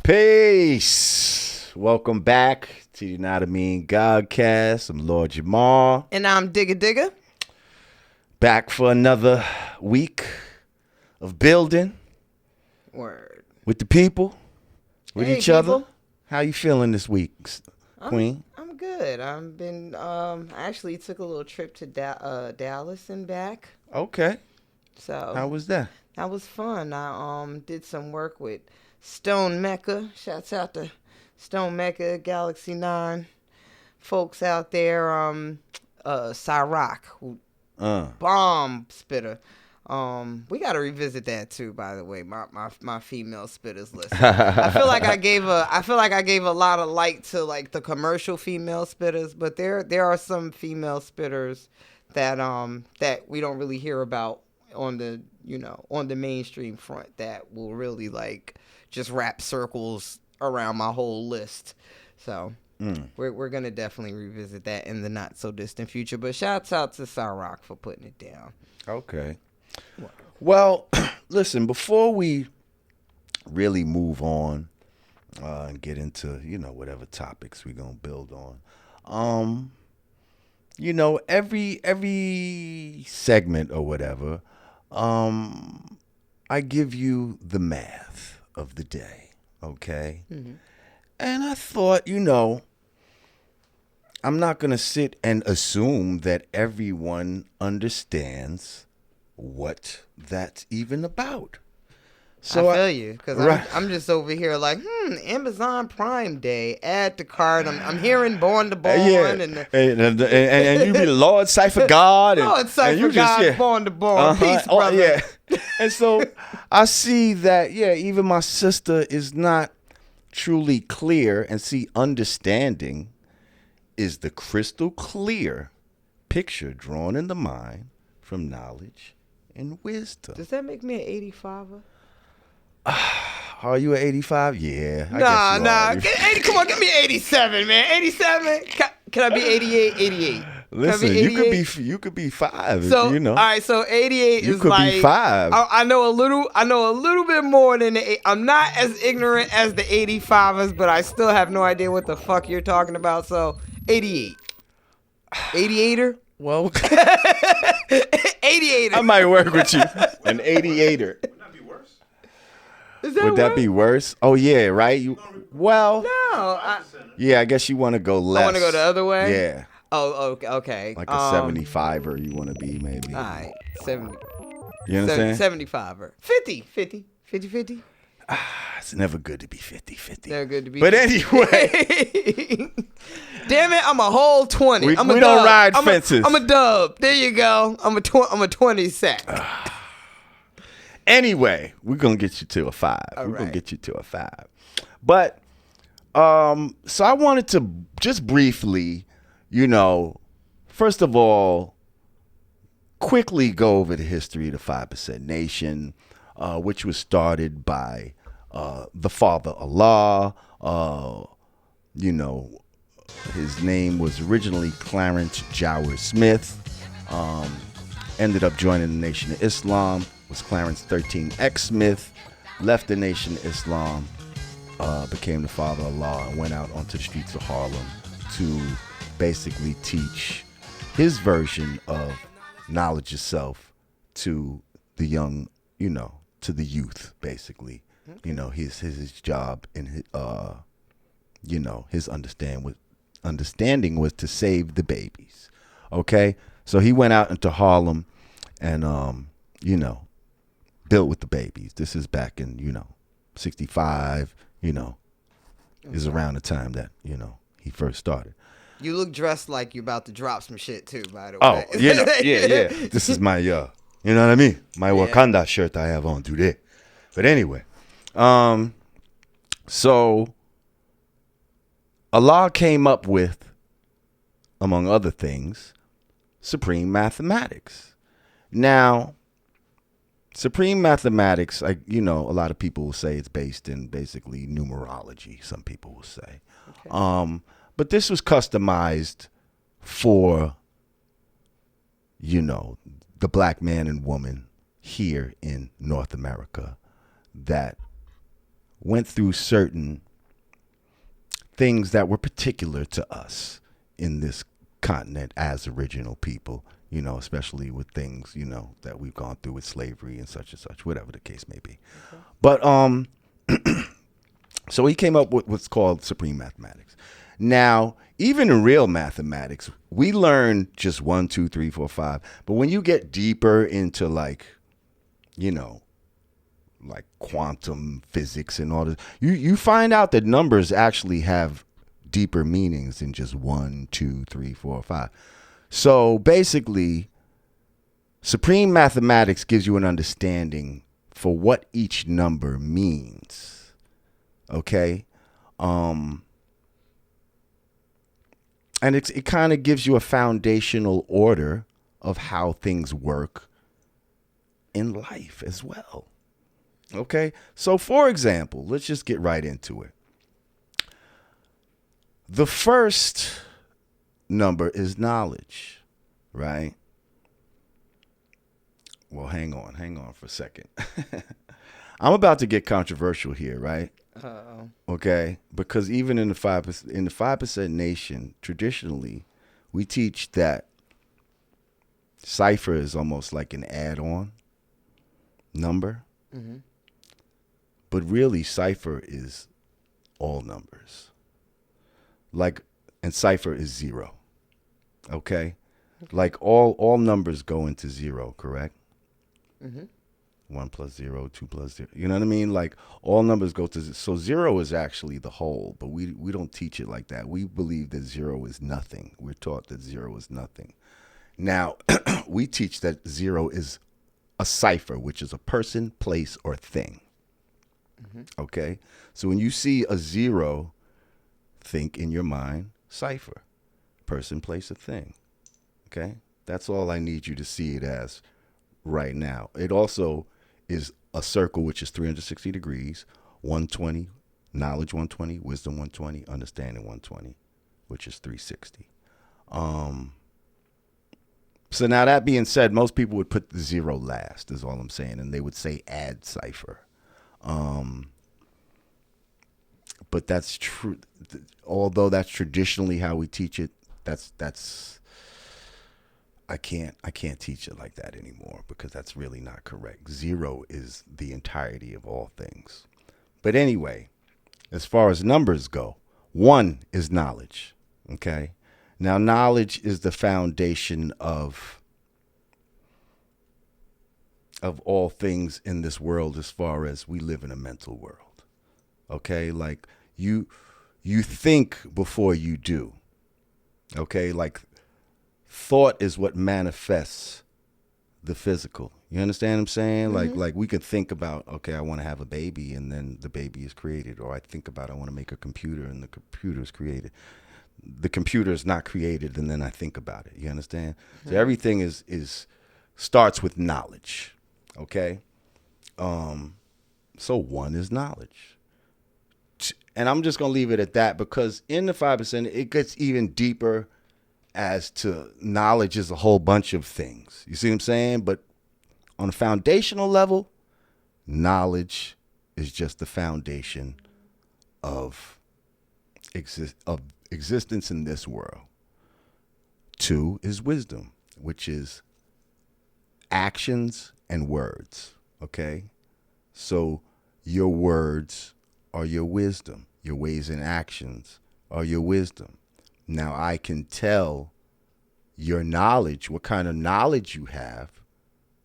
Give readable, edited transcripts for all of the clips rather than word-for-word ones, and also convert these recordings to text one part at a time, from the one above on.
Peace. Welcome back to Yanadameen Godcast. I'm Lord Jamar. And I'm Digga. Back for another week of building. Word. With the people. With Hey, each other. people. How you feeling this week, Queen? I'm good. I've been I actually took a little trip to Dallas and back. Okay. So How was that? that was fun. I did some work with Stone Mecca. Shouts out to Stone Mecca, Galaxy 9 folks out there. Cyrock, who bomb spitter. We gotta revisit that too, by the way. My female spitters list. I feel like I gave a lot of light to like the commercial female spitters, but there are some female spitters that that we don't really hear about on the mainstream front that will really like just wrap circles around my whole list. So we're gonna definitely revisit that in the not so distant future. But shouts out to Cyrock for putting it down. Okay. Well, listen, before we really move on and get into, whatever topics we're going to build on, every segment or whatever, I give you the math of the day, okay? Mm-hmm. And I thought, I'm not going to sit and assume that everyone understands what that's even about. So I feel you, because I'm just over here like, Amazon Prime Day, add to cart. I'm hearing Born to Born. And you be Lord Cipher God. Lord Cipher God, Born to Born. Peace, brother. Yeah. And so I see that, even my sister is not truly clear, and see, understanding is the crystal clear picture drawn in the mind from knowledge and wisdom. Does that make me an 85er? Are you an 85? Yeah. Nah. Come on, give me 87, man. 87? Can I be 88? 88. Listen, you could be 5. So, all right, so 88 you is could like be 5. I know a little bit more than the 8. I'm not as ignorant as the 85ers, but I still have no idea what the fuck you're talking about. So, 88. 88er? Well, 88er. I might work with you. An 88er. Wouldn't that be worse? Would that be worse? Oh yeah, right. No. Yeah, I guess you want to go less. I want to go the other way. Yeah. Oh, okay. Like a 75er, you want to be maybe. All right, 70. You understand? 75er. 50. It's never good to be 50-50. Never good to be. But 50. Anyway. Damn it, I'm a whole 20. We don't ride fences. I'm a dub. There you go. I'm a 20 sack. Anyway, we're going to get you to a 5. All we're going right. to get you to a 5. But, so I wanted to just briefly, first of all, quickly go over the history of the 5% Nation, which was started by the Father Allah. His name was originally Clarence Jower Smith. Ended up joining the Nation of Islam. Was Clarence 13X Smith. Left the Nation of Islam. Became the Father Allah and went out onto the streets of Harlem to basically teach his version of knowledge itself to the young, to the youth, basically. Okay. His job and his understanding was to save the babies. Okay, so he went out into Harlem and built with the babies. This is back in 65. Is around the time that he first started. You look dressed like you're about to drop some shit too, by the way. Oh, yeah. This is my, you know what I mean? My Wakanda shirt I have on today. But anyway, so Allah came up with, among other things, supreme mathematics. Now, supreme mathematics, a lot of people will say it's based in basically numerology. Some people will say. Okay. But this was customized for, the black man and woman here in North America that went through certain things that were particular to us in this continent as original people, especially with things, that we've gone through with slavery and such, whatever the case may be. Okay. But so he came up with what's called supreme mathematics. Now, even in real mathematics, we learn just 1, 2, 3, 4, 5. But when you get deeper into like quantum physics and all this, you find out that numbers actually have deeper meanings than just 1, 2, 3, 4, 5. So basically, supreme mathematics gives you an understanding for what each number means. Okay? And it kind of gives you a foundational order of how things work in life as well. Okay? So for example, let's just get right into it. The first number is knowledge, right? Well, hang on for a second. I'm about to get controversial here, right? Uh-oh. Okay, because even in the 5% nation, traditionally, we teach that Cipher is almost like an add-on number, mm-hmm. But really, Cipher is all numbers. And Cipher is 0. Okay? Like all numbers go into 0, correct? Mm-hmm. 1 plus 0, 2 plus 0. You know what I mean? Like all numbers go to 0. So 0 is actually the whole, but we don't teach it like that. We believe that 0 is nothing. We're taught that 0 is nothing. Now, we teach that 0 is a cipher, which is a person, place, or thing. Mm-hmm. Okay? So when you see a 0, think in your mind, cipher, person, place, or thing. Okay? That's all I need you to see it as right now. It also is a circle, which is 360 degrees, 120, knowledge 120, wisdom 120, understanding 120, which is 360. So now that being said, most people would put the 0 last, is all I'm saying, and they would say add cipher. But that's true. Although that's traditionally how we teach it, that's I can't teach it like that anymore because that's really not correct. 0 is the entirety of all things. But anyway, as far as numbers go, 1 is knowledge. Okay? Now, knowledge is the foundation of all things in this world as far as we live in a mental world. Okay? Like you think before you do. Okay? Like thought is what manifests the physical. You understand what I'm saying? Mm-hmm. Like we could think about, okay, I want to have a baby, and then the baby is created. Or I think about, I want to make a computer, and the computer is created. The computer is not created, and then I think about it. You understand? Mm-hmm. So everything is starts with knowledge. Okay? So 1 is knowledge. And I'm just going to leave it at that because in the 5%, it gets even deeper as to knowledge is a whole bunch of things. You see what I'm saying? But on a foundational level, knowledge is just the foundation of existence in this world. 2 is wisdom, which is actions and words. Okay? So your words are your wisdom. Your ways and actions are your wisdom. Now, I can tell your knowledge, what kind of knowledge you have,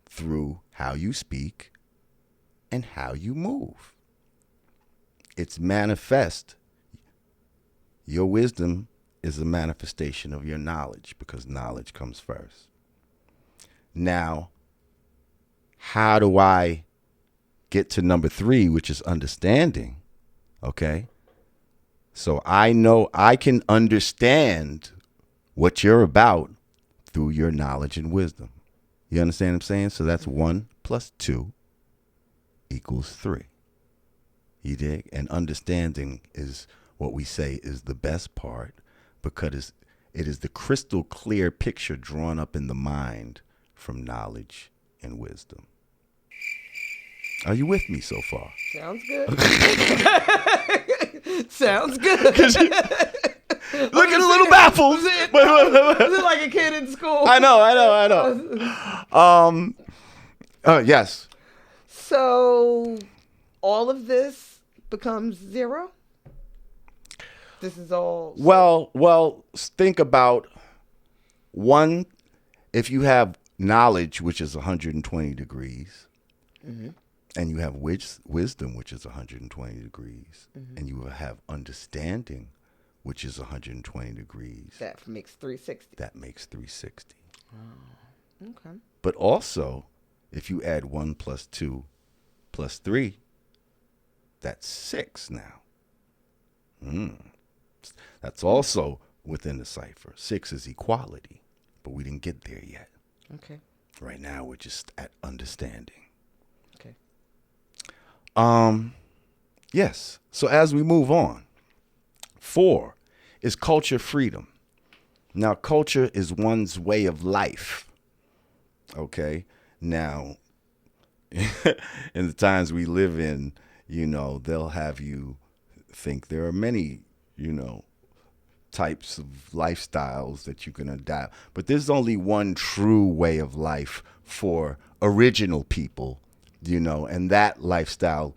through how you speak and how you move. It's manifest. Your wisdom is a manifestation of your knowledge because knowledge comes first. Now, how do I get to number 3, which is understanding? Okay? So I know I can understand what you're about through your knowledge and wisdom. You understand what I'm saying? So that's 1 plus 2 equals 3. You dig? And understanding is what we say is the best part because it is the crystal clear picture drawn up in the mind from knowledge and wisdom. Are you with me so far? Sounds good. Sounds good. Looking a little baffled. Was it like a kid in school? I know. Yes. So all of this becomes zero? This is all... Well, think about one. If you have knowledge, which is 120 degrees, and you have wisdom, which is 120 degrees, and you have understanding, which is 120 degrees. That makes 360. That makes 360. Oh, okay. But also, if you add 1 plus 2 plus 3, that's 6 now. That's also within the cipher. 6 is equality, but we didn't get there yet. Okay. Right now, we're just at understanding. Okay. Yes. So as we move on, 4 is culture freedom. Now, culture is one's way of life. Okay. Now, in the times we live in, they'll have you think there are many, types of lifestyles that you can adapt. But there's only one true way of life for original people, and that lifestyle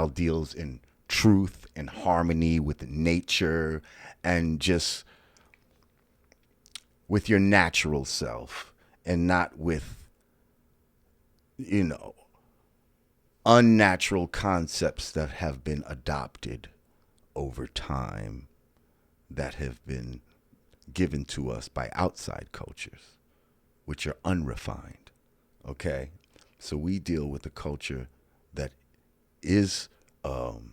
deals in truth and harmony with nature and just with your natural self and not with, unnatural concepts that have been adopted over time that have been given to us by outside cultures, which are unrefined. Okay? So we deal with a culture that is, pardon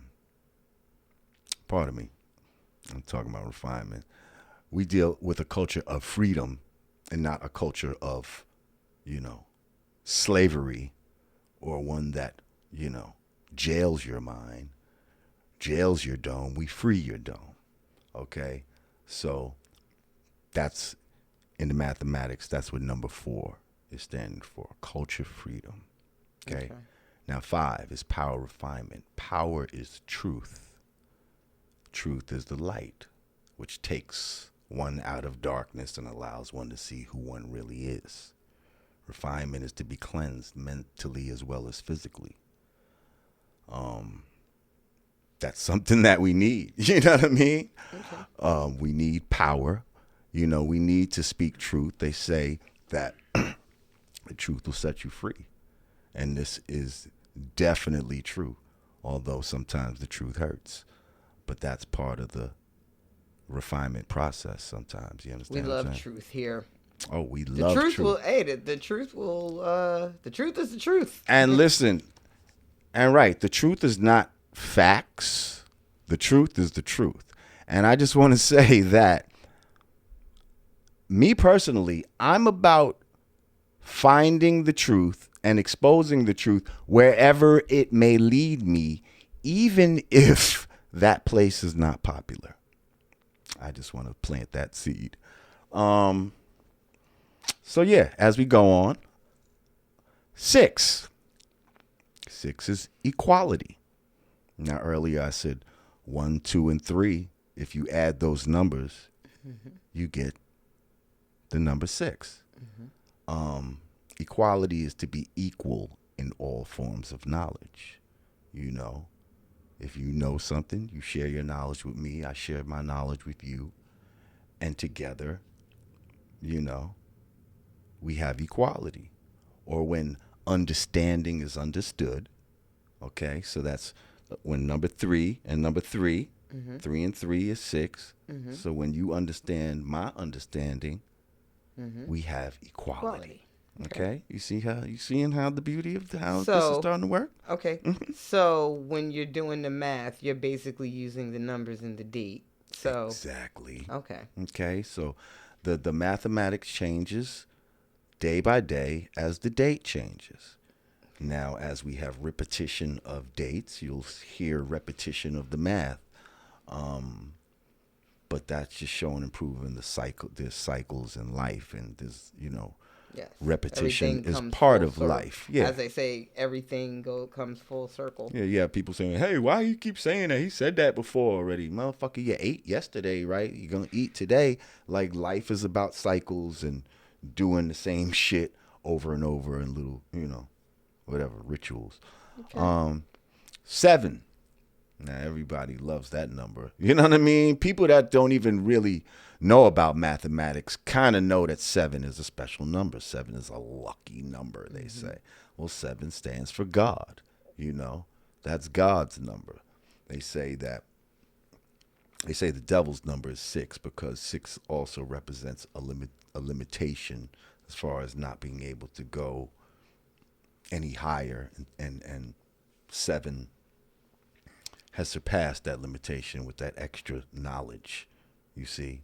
me, I'm talking about refinement. We deal with a culture of freedom and not a culture of, slavery or one that, jails your mind, jails your dome. We free your dome. Okay? So that's in the mathematics, that's what number 4 is standing for. Culture freedom. Okay? Now 5 is power refinement. Power is truth. Truth is the light, which takes one out of darkness and allows one to see who one really is. Refinement is to be cleansed mentally as well as physically. That's something that we need. You know what I mean? Okay. We need power. We need to speak truth. They say that the truth will set you free. And this is definitely true, although sometimes the truth hurts. But that's part of the refinement process sometimes. You understand? We love truth here. Oh, we love truth. The truth is the truth. And listen, and right, the truth is not facts. The truth is the truth. And I just want to say that me personally, I'm about finding the truth and exposing the truth wherever it may lead me, even if that place is not popular. I just want to plant that seed. So yeah, as we go on, 6 is equality. Now earlier I said 1, 2, and 3. If you add those numbers, you get the number 6. Equality is to be equal in all forms of knowledge. If you know something, you share your knowledge with me, I share my knowledge with you, and together, we have equality. Or when understanding is understood, okay, so that's when number 3 and number 3, 3 and 3 is 6. So when you understand my understanding, we have equality. Okay. You seeing how the beauty of how this is starting to work? Okay. So when you're doing the math, you're basically using the numbers and the date. So exactly. Okay. So the mathematics changes day by day as the date changes. Now, as we have repetition of dates, you'll hear repetition of the math. But that's just showing improving the cycle. There's cycles in life, and there's Yes. Repetition Everything is comes part full of circle. life. Yeah. As they say, everything comes full circle. Yeah. People saying, hey, why you keep saying that? He said that before already. Motherfucker, you ate yesterday, right? You're going to eat today. Like, life is about cycles and doing the same shit over and over in little, whatever, rituals. Okay. 7. Now, everybody loves that number. You know what I mean? People that don't even really know about mathematics kind of know that 7 is a special number. 7 is a lucky number, they say. Well, 7 stands for God. That's God's number. They say the devil's number is 6 because 6 also represents a limitation as far as not being able to go any higher, and 7 has surpassed that limitation with that extra knowledge, you see.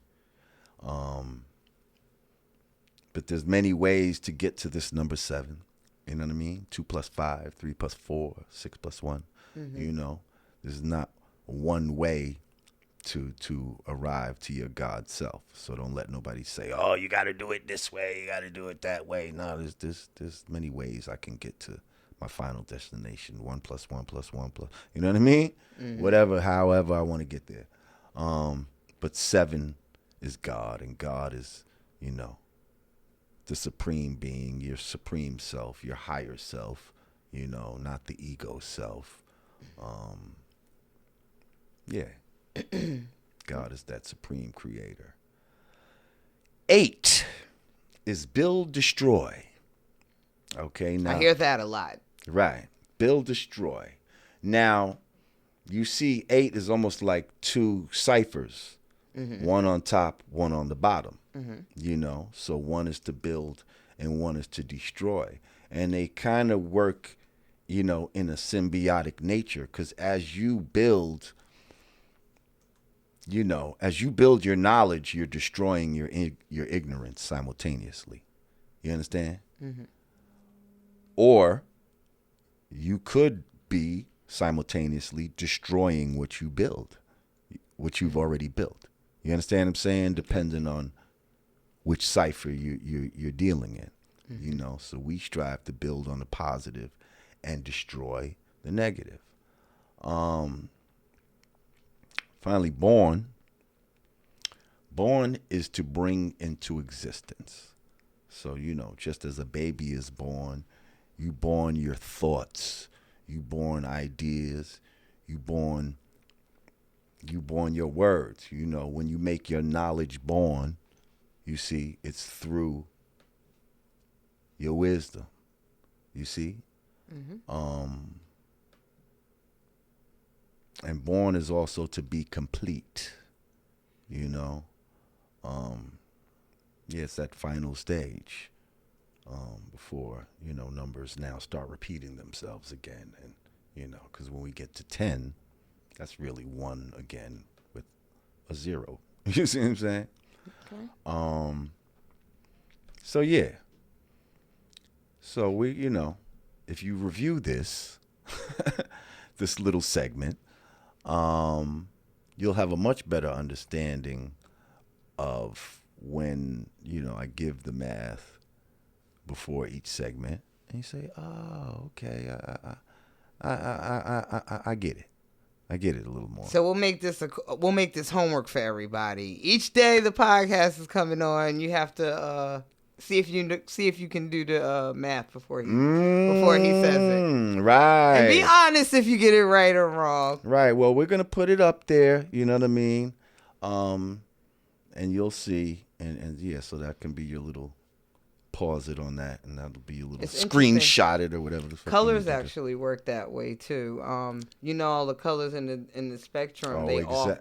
But there's many ways to get to this number 7. You know what I mean? 2 plus 5, 3 plus 4, 6 plus 1. There's not one way to arrive to your God self. So don't let nobody say, oh, you got to do it this way, you got to do it that way. No, there's many ways I can get to my final destination. 1 plus 1 plus 1 plus, you know what I mean? Whatever, however I want to get there. But 7 is God, and God is, the supreme being, your supreme self, your higher self, not the ego self. Yeah. God is that supreme creator. 8 is build, destroy. Okay, now. I hear that a lot. Right. Build, destroy. Now, you see 8 is almost like 2 ciphers. One on top, one on the bottom. So one is to build and one is to destroy. And they kind of work, in a symbiotic nature, because as you build your knowledge, you're destroying your ignorance simultaneously. You understand? Or you could be simultaneously destroying what you build, what you've already built. You understand what I'm saying? Depending on which cipher you're dealing in. So we strive to build on the positive and destroy the negative. Finally, born is to bring into existence. So, just as a baby is born, you born your thoughts, you born ideas, you born your words. When you make your knowledge born, you see, it's through your wisdom. You see? And born is also to be complete. It's that final stage before, numbers now start repeating themselves again. And, because when we get to 10, that's really 1 again with a 0. You see what I'm saying? Okay. So, yeah. So, we, if you review this, this little segment, you'll have a much better understanding of when, I give the math before each segment, and you say, oh, okay, I get it. I get it a little more. So we'll make this homework for everybody. Each day the podcast is coming on, you have to see if you can do the math before he says it. Right. And be honest if you get it right or wrong. Right. Well, we're gonna put it up there. You know what I mean? And you'll see. And yeah, so that can be your little pause it on that, and that'll be a little screenshot it or whatever the fuck. Colors actually work that way too. All the colors in the spectrum, they all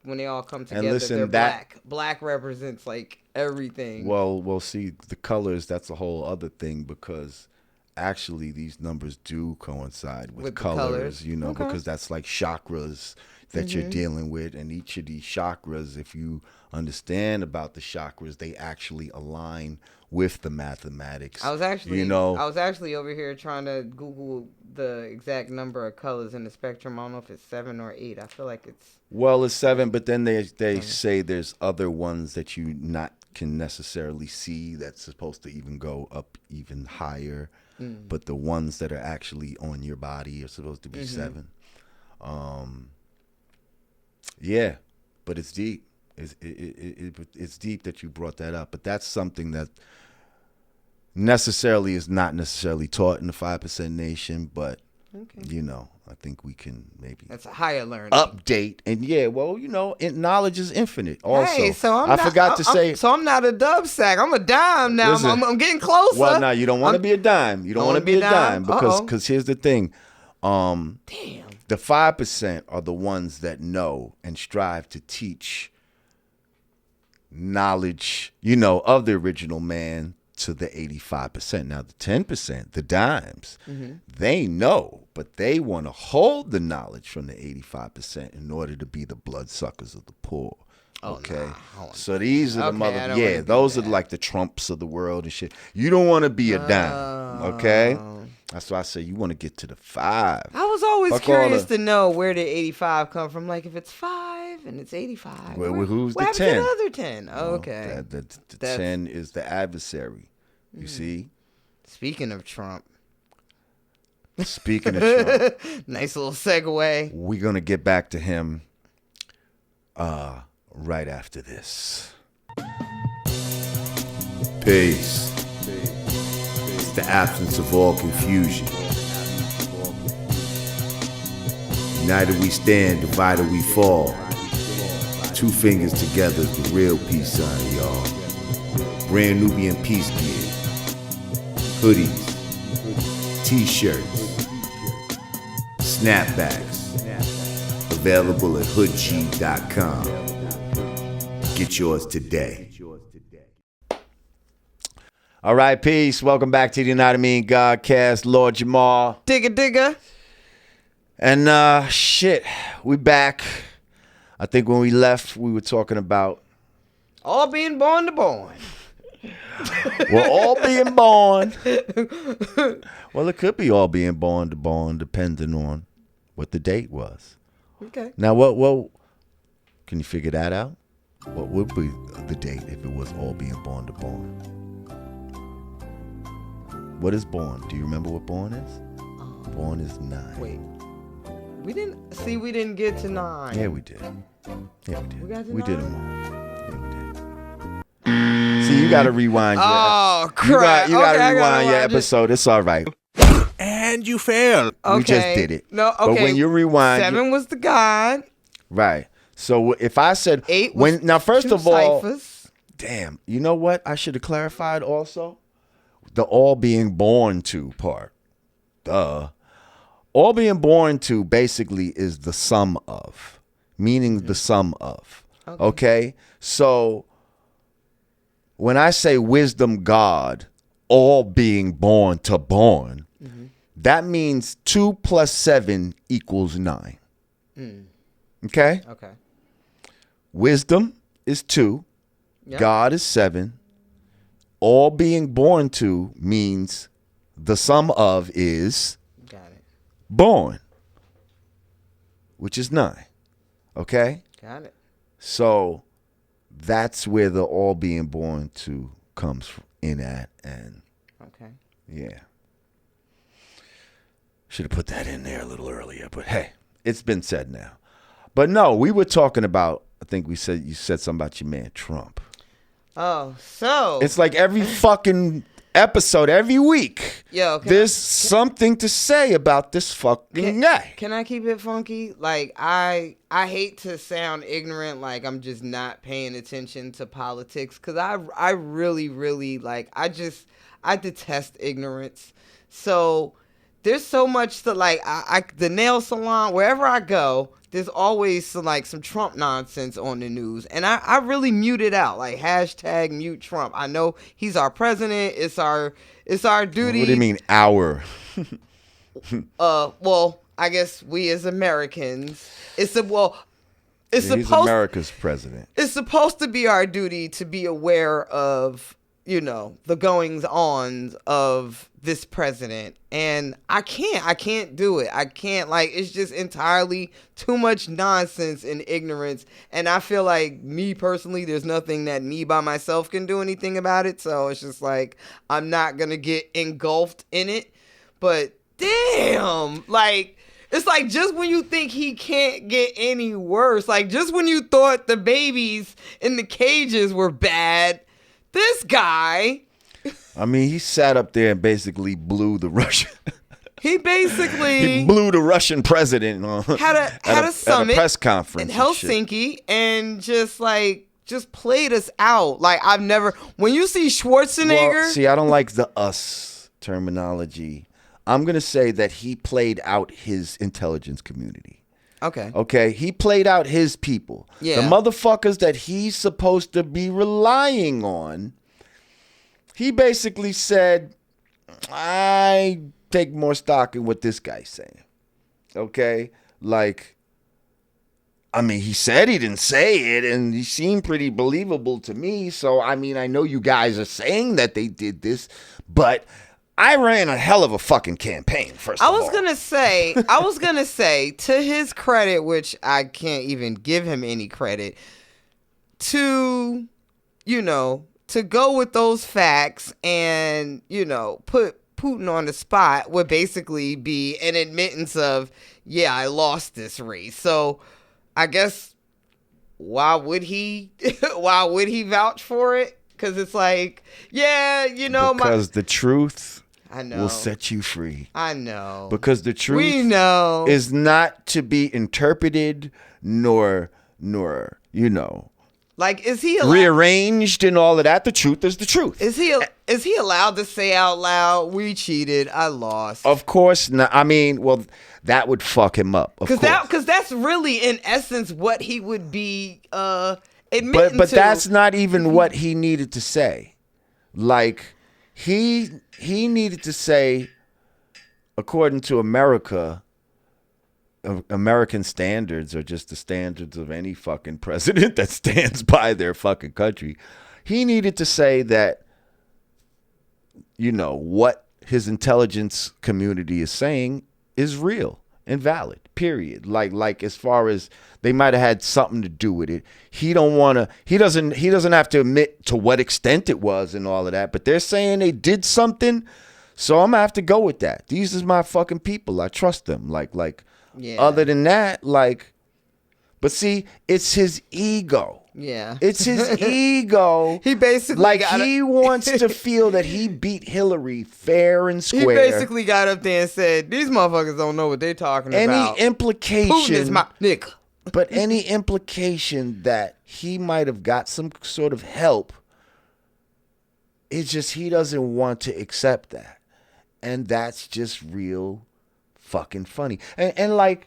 when they all come together, listen, they're black. Black represents like everything. Well, see, the colors, that's a whole other thing, because actually these numbers do coincide with colors, because that's like chakras that you're dealing with, and each of these chakras, if you understand about the chakras, they actually align with the mathematics. I was actually over here trying to Google the exact number of colors in the spectrum. I don't know if it's 7 or 8. I feel like it's it's 7, but then they say there's other ones that you not can necessarily see that's supposed to even go up even higher. But the ones that are actually on your body are supposed to be 7. Yeah, but it's deep. It's deep that you brought that up. But that's something that necessarily is not necessarily taught in the 5% Nation. But, you know, I think we can maybe that's a higher learning update. And yeah, well, you know, knowledge is infinite. Also, hey, so I forgot to say. So I'm not a dub sack. I'm a dime now. Listen, I'm getting closer. Well, no, you don't want to be a dime. You don't want to be a dime because here's the thing. Damn. The 5% are the ones that know and strive to teach knowledge, you know, of the original man to the 85%. Now, the 10%, the dimes, they know, but they want to hold the knowledge from the 85% in order to be the bloodsuckers of the poor. Okay, so these are the those are like the Trumps of the world and shit. You don't want to be a dime, okay? That's why I say you want to get to the 5. I was always curious to know where did 85 come from. Like if it's 5 and it's 85. Well, who's the 10? What happened to the other 10? Oh, okay. The 10 is the adversary. You see? Speaking of Trump. Nice little segue. We're going to get back to him right after this. Peace. It's the absence of all confusion. United we stand, divided we fall. 2 fingers together is the real peace sign, y'all. Brand Nubian PEACE gear. Hoodies. T-shirts. Snapbacks. Available at hoodcheat.com. Get yours today. All right, peace. Welcome back to the Yanadameen Godcast. Lord Jamar. Digga. And we back. I think when we left, we were talking about all being born to born. We're all being born. Well, it could be all being born to born, depending on what the date was. Okay. Now, what can you figure that out? What would be the date if it was all being born to born? What is born? Do you remember what born is? Born is 9. Wait. We didn't get to 9. Yeah, we did. Yeah, we did. We got to we 9? did them all. Yeah, we did. See, you got to rewind. Oh, crap. You got to rewind your episode. It's all right. And you failed. Okay. We just did it. No, okay. But when you rewind. 7 was the God. Right. So if I said 8 was now first of all, ciphers. Damn, you know what? I should have clarified also the all being born to part. Duh. All being born to basically is the sum of, meaning the sum of. Okay? So when I say wisdom God, all being born to born, that means 2 plus 7 equals 9. Okay? Okay. Wisdom is 2. Yep. God is 7. All being born to means the sum of is Got it. born, which is 9. Okay? Got it. So that's where the all being born to comes in at. And Okay. yeah. Should have put that in there a little earlier. But hey, it's been said now. But no, we were talking about, I think you said something about your man Trump. Oh, so It's like every fucking episode, every week, there's something to say about this fucking guy. Can I keep it funky? Like, I hate to sound ignorant, like I'm just not paying attention to politics, because I really, really, like, I detest ignorance. So there's so much to, like, the nail salon, wherever I go, there's always some Trump nonsense on the news. And I really mute it out. Like, hashtag mute Trump. I know he's our president. It's our duty. What do you mean, our? Well, I guess we as Americans, he's America's president. It's supposed to be our duty to be aware of the goings-ons of this president. And I can't do it. I can't, it's just entirely too much nonsense and ignorance. And I feel like, me personally, there's nothing that me by myself can do anything about it. So it's just I'm not going to get engulfed in it. But damn, it's just when you think he can't get any worse, just when you thought the babies in the cages were bad, this guy. I mean, he sat up there and basically blew the Russian. He blew the Russian president had a summit at a press conference in Helsinki and just played us out. I've never. When you see Schwarzenegger, well, see, I don't like the us terminology. I'm gonna say that he played out his intelligence community. Okay. He played out his people. Yeah. The motherfuckers that he's supposed to be relying on. He basically said, I take more stock in what this guy's saying. Okay? He said he didn't say it, and he seemed pretty believable to me. So, I know you guys are saying that they did this, but I ran a hell of a fucking campaign, first of all. I was gonna say, to his credit, which I can't even give him any credit, to go with those facts and, put Putin on the spot would basically be an admittance of, yeah, I lost this race. So I guess why would he vouch for it? Because it's because the truth I know. will set you free. I know. Because the truth we know. is not to be interpreted nor is he rearranged and all of that. The truth is the truth. Is he allowed to say out loud, we cheated, I lost? Of course not. That would fuck him up. Because that's really, in essence, what he would be admitting to. But that's not even what he needed to say. He needed to say, according to American standards, or just the standards of any fucking president that stands by their fucking country. He needed to say that, what his intelligence community is saying is real and valid, period. As far as they might have had something to do with it. He doesn't have to admit to what extent it was and all of that, but they're saying they did something, so I'm gonna have to go with that. These is my fucking people. I trust them. Yeah. Other than that, but see, it's his ego. Yeah. It's his ego. He basically he wants to feel that he beat Hillary fair and square. He basically got up there and said, these motherfuckers don't know what they're talking about. Any implication. Putin is my nigga. But any implication that he might have got some sort of help, it's just he doesn't want to accept that. And that's just real fucking funny. And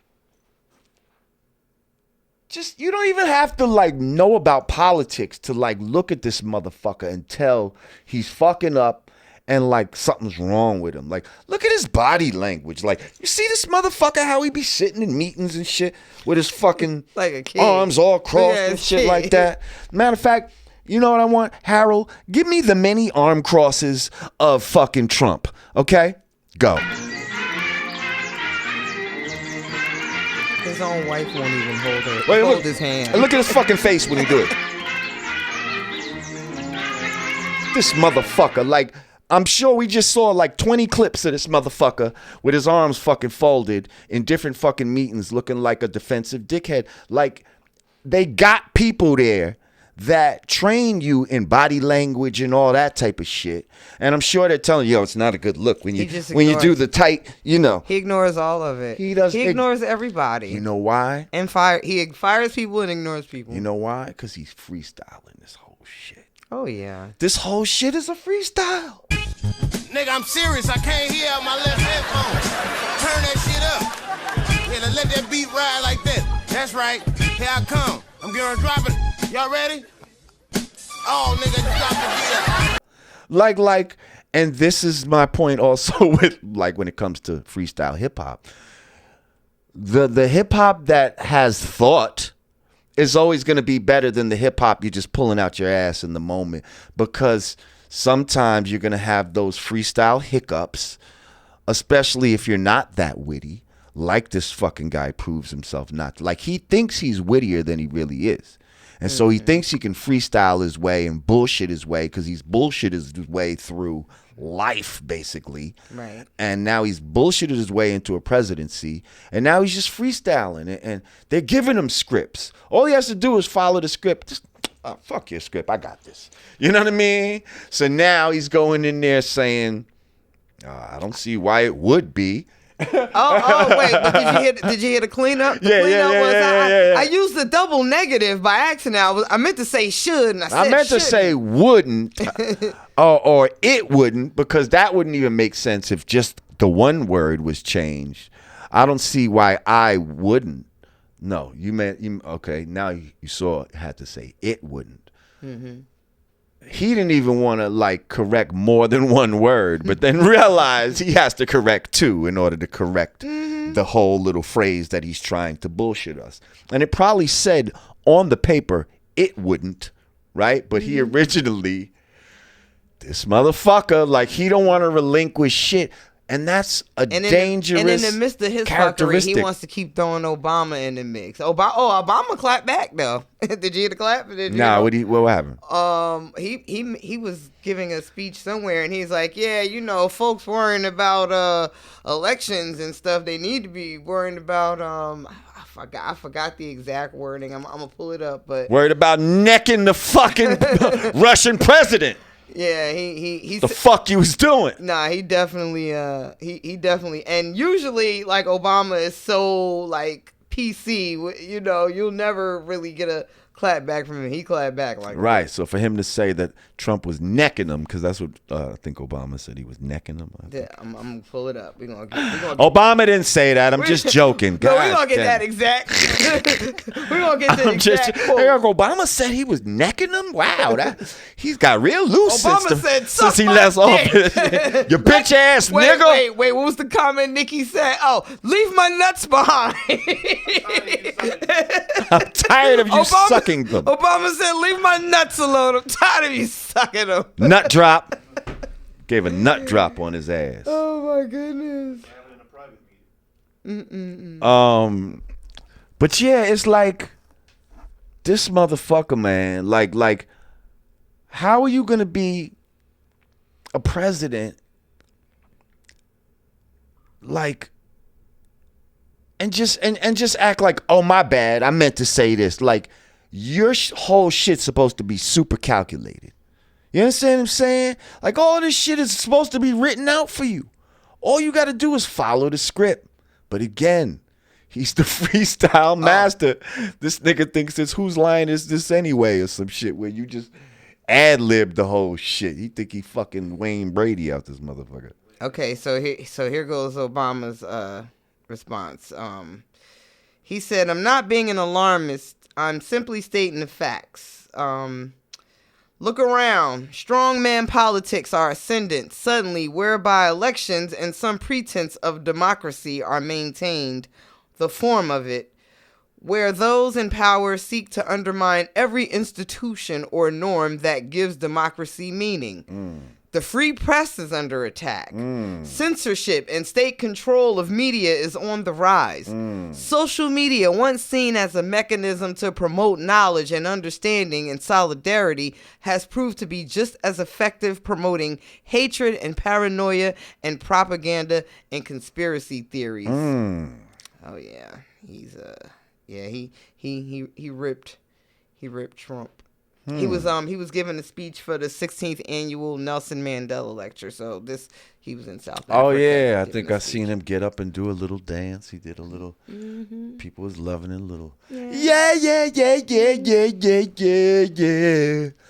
just, you don't even have to know about politics to look at this motherfucker and tell he's fucking up and something's wrong with him. Look at his body language. You see this motherfucker, how he be sitting in meetings and shit with his fucking arms all crossed and shit like that. Matter of fact, you know what I want? Harold, give me the many arm crosses of fucking Trump. Okay? Go. His own wife won't even hold his hand. And look at his fucking face when he do it. This motherfucker, I'm sure we just saw 20 clips of this motherfucker with his arms fucking folded in different fucking meetings looking like a defensive dickhead. They got people there that train you in body language and all that type of shit. And I'm sure they're telling you, it's not a good look when you do the tight, He ignores all of it. He ignores everybody. You know why? And he fires people and ignores people. You know why? Because he's freestyling this whole shit. Oh, yeah. This whole shit is a freestyle. Nigga, I'm serious. I can't hear out my left headphone. Turn that shit up. Yeah, let that beat ride like that. That's right. Here I come. I'm gonna drop it. Y'all ready? Oh, nigga, drop the beat up. And this is my point also with when it comes to freestyle hip hop. The hip hop that has thought is always going to be better than the hip hop you're just pulling out your ass in the moment, because sometimes you're going to have those freestyle hiccups, especially if you're not that witty, like this fucking guy proves himself not. Like, he thinks he's wittier than he really is. And so he thinks he can freestyle his way and bullshit his way because he's bullshit his way through life, basically. Right. And now he's bullshitted his way into a presidency. And now he's just freestyling. And they're giving him scripts. All he has to do is follow the script. Just, fuck your script. I got this. You know what I mean? So now he's going in there saying, I don't see why it would be. Wait! Did you hear the cleanup? The Yeah. I used the double negative by accident. I meant to say should, and I meant shouldn't. to say wouldn't, or it wouldn't, because that wouldn't even make sense if just the one word was changed. I don't see why I wouldn't. No, okay. Now you saw it had to say it wouldn't. Mm-hmm. He didn't even want to like correct more than one word, but then realized he has to correct two in order to correct the whole little phrase that he's trying to bullshit us. And it probably said on the paper, it wouldn't, right? But he originally, this motherfucker, like he don't want to relinquish shit. And that's dangerous. And in the midst of his fuckery, he wants to keep throwing Obama in the mix. Obama clapped back though. Did you hear the clap? Nah, what happened? He was giving a speech somewhere, and he's like, yeah, folks worrying about elections and stuff. They need to be worrying about I forgot the exact wording. I'm gonna pull it up, but worried about necking the fucking Russian president. Yeah, he the fuck you was doing? Nah, he definitely and usually like Obama is so like PC, you'll never really get a clap back from him. He clapped back like right. that. So for him to say that Trump was necking him, because that's what I think Obama said, he was necking him. Yeah, I'm gonna pull it up. We're gonna Obama didn't say that. I'm just joking. No, we're gonna get that exact. We're gonna get the exact quote. Obama said he was necking him. Wow, he's got real loose since he left office. You bitch ass nigga. Wait. What was the comment Nikki said? Oh, leave my nuts behind. I'm tired of you sucking them. Obama said, leave my nuts alone. I'm tired of you sucking them. Nut drop. Gave a nut drop on his ass. Oh my goodness. But yeah, it's like this motherfucker, man. Like, how are you gonna be a president? Like, and just act like, oh my bad, I meant to say this. Like, your whole shit's supposed to be super calculated. You understand what I'm saying? Like, all this shit is supposed to be written out for you. All you got to do is follow the script. But again, he's the freestyle master. This nigga thinks this, whose line is this anyway, or some shit where you just ad-lib the whole shit. He think he fucking Wayne Brady out this motherfucker. Okay, so here goes Obama's response. He said, I'm not being an alarmist. I'm simply stating the facts. Look around. Strongman politics are ascendant suddenly, whereby elections and some pretense of democracy are maintained, the form of it, where those in power seek to undermine every institution or norm that gives democracy meaning. The free press is under attack. Censorship and state control of media is on the rise. Social media, once seen as a mechanism to promote knowledge and understanding and solidarity, has proved to be just as effective promoting hatred and paranoia and propaganda and conspiracy theories. Oh yeah, he ripped Trump. He was giving a speech for the 16th annual Nelson Mandela lecture. So he was in South Africa. Oh yeah, I think I seen him get up and do a little dance. He did a little. People was loving it a little. Yeah.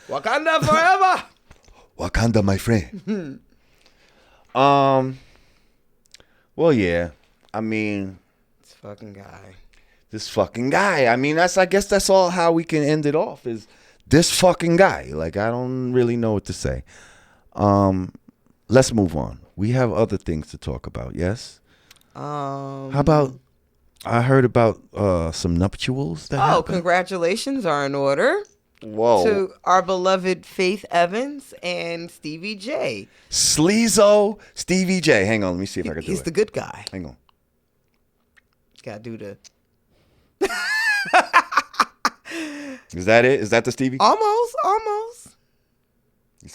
Wakanda forever. Wakanda, my friend. Well, yeah. I mean, this fucking guy. I mean, I guess that's all how we can end it off is. This fucking guy. Like, I don't really know what to say. Let's move on. We have other things to talk about, yes? How about, I heard about some nuptials that happened. Congratulations are in order. Whoa. to our beloved Faith Evans and Stevie J. Sleazo Stevie J. Hang on, let me see if I can do He's it. the good guy. Hang on. Gotta do the Is that it? Is that the Stevie? almost.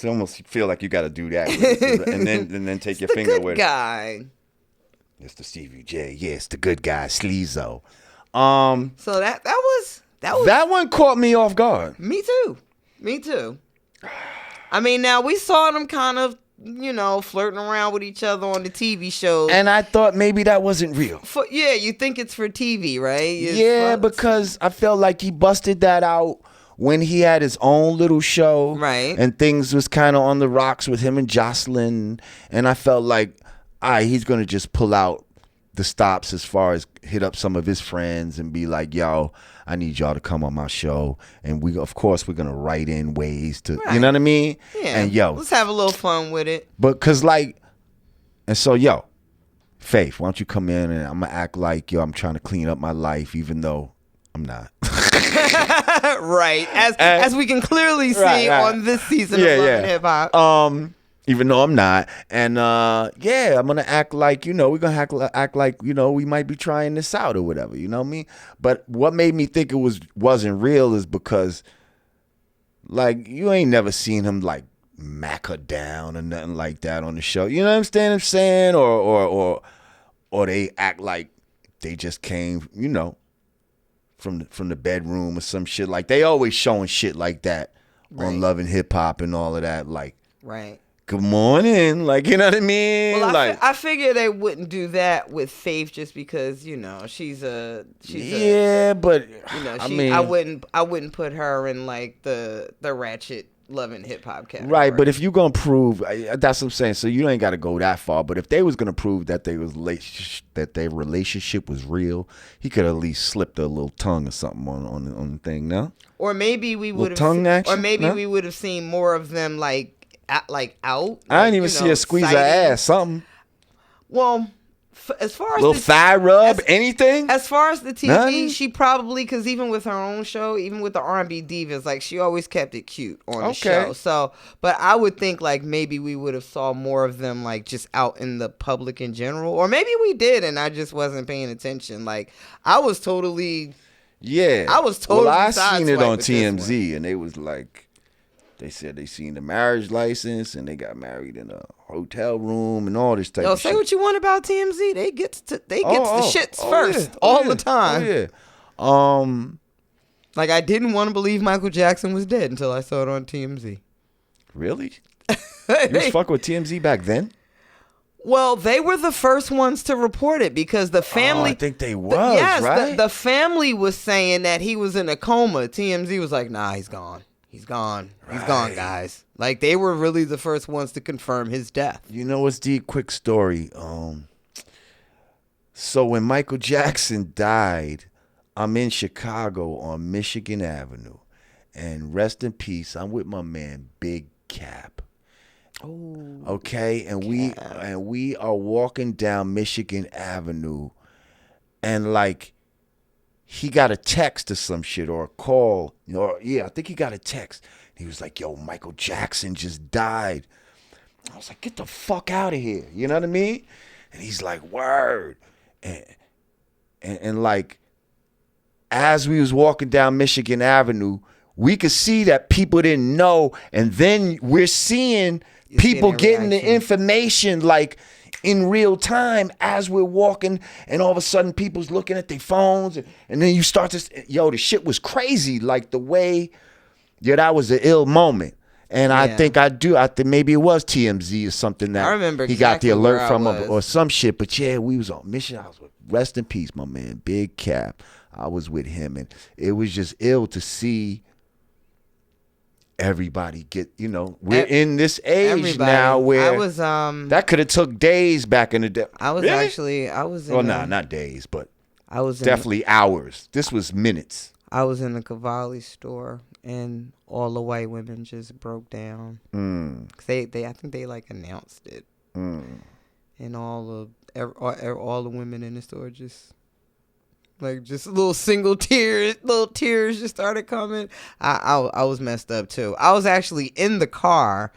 You almost feel like you got to do that, and then take your The finger good with guy. it. It's the Stevie J. Yes, the good guy, Sleazo. So that was That one caught me off guard. Me too. I mean, now we saw them kind of, flirting around with each other on the TV shows. And I thought maybe that wasn't real. You think it's for TV, right? Yeah, because I felt like he busted that out when he had his own little show. Right. And things was kind of on the rocks with him and Jocelyn. And I felt like, he's going to just pull out the stops as far as hit up some of his friends and be like, yo, I need y'all to come on my show. And we're going to write in ways to, Right. you know what I mean? Yeah. And let's have a little fun with it. But so, Faith, why don't you come in and I'm going to act like, I'm trying to clean up my life, even though I'm not. Right. As we can clearly see on this season of Love and Hip Hop. Even though I'm not. And, I'm going to act like, we're going to act like, we might be trying this out or whatever, you know what I mean? But what made me think it wasn't real is because, like, you ain't never seen him, like, mac her down or nothing like that on the show. You know what I'm saying? Or they act like they just came, from the bedroom or some shit. Like, they always showing shit like that on Love and Hip Hop and all of that. Like, right. Good morning. Like, you know what I mean? Well, I figure they wouldn't do that with Faith just because, she's but I wouldn't put her in like the ratchet Love and Hip Hop category. Right, but if you're going to prove, that's what I'm saying, so you ain't got to go that far, but if they was going to prove that their relationship was real, he could at least slipped a little tongue or something on the thing, no? Or maybe we would have we would have seen more of them out. I didn't even see her squeeze her ass, something. Well, as far as little thigh rub, anything. As far as the TV, None? she probably, because even with her own show, even with the R&B divas, like she always kept it cute on the show. So, but I would think like maybe we would have saw more of them like just out in the public in general, or maybe we did and I just wasn't paying attention. Like I was totally. Well, I seen it on TMZ and they was like. They said they seen the marriage license and they got married in a hotel room and all this type of shit. Say what you want about TMZ. They get the shits first all the time. Oh, yeah. Like I didn't want to believe Michael Jackson was dead until I saw it on TMZ. Really? You was fucking with TMZ back then? Well, they were the first ones to report it because the family. I think they was, right? The family was saying that he was in a coma. TMZ was like, nah, he's gone. He's gone. He's gone, guys. Like, they were really the first ones to confirm his death. You know what's the quick story? So when Michael Jackson died, I'm in Chicago on Michigan Avenue. And rest in peace, I'm with my man, Big Cap. Oh. Okay? And we are walking down Michigan Avenue. And, like, he got a text or some shit or a call. I think he got a text. He was like, yo, Michael Jackson just died. I was like, get the fuck out of here. You know what I mean? And he's like, word. And like, as we was walking down Michigan Avenue, we could see that people didn't know. And then we're seeing people getting the information like in real time as we're walking, and all of a sudden people's looking at their phones, and then you start to, the shit was crazy, like the way, that was an ill moment. And I think maybe it was TMZ or something that I remember he got the alert from him or some shit, but we was on mission. I was with, rest in peace, my man, Big Cap. I was with him, and it was just ill to see everybody get, we're in this age now where I was that could have took days back in the day. I was really? Not days, but I was definitely hours. This was minutes. I was in the Cavalli store and all the white women just broke down. I think they like announced it, and all the women in the store just Like just little tears just started coming. I was messed up too. I was actually in the car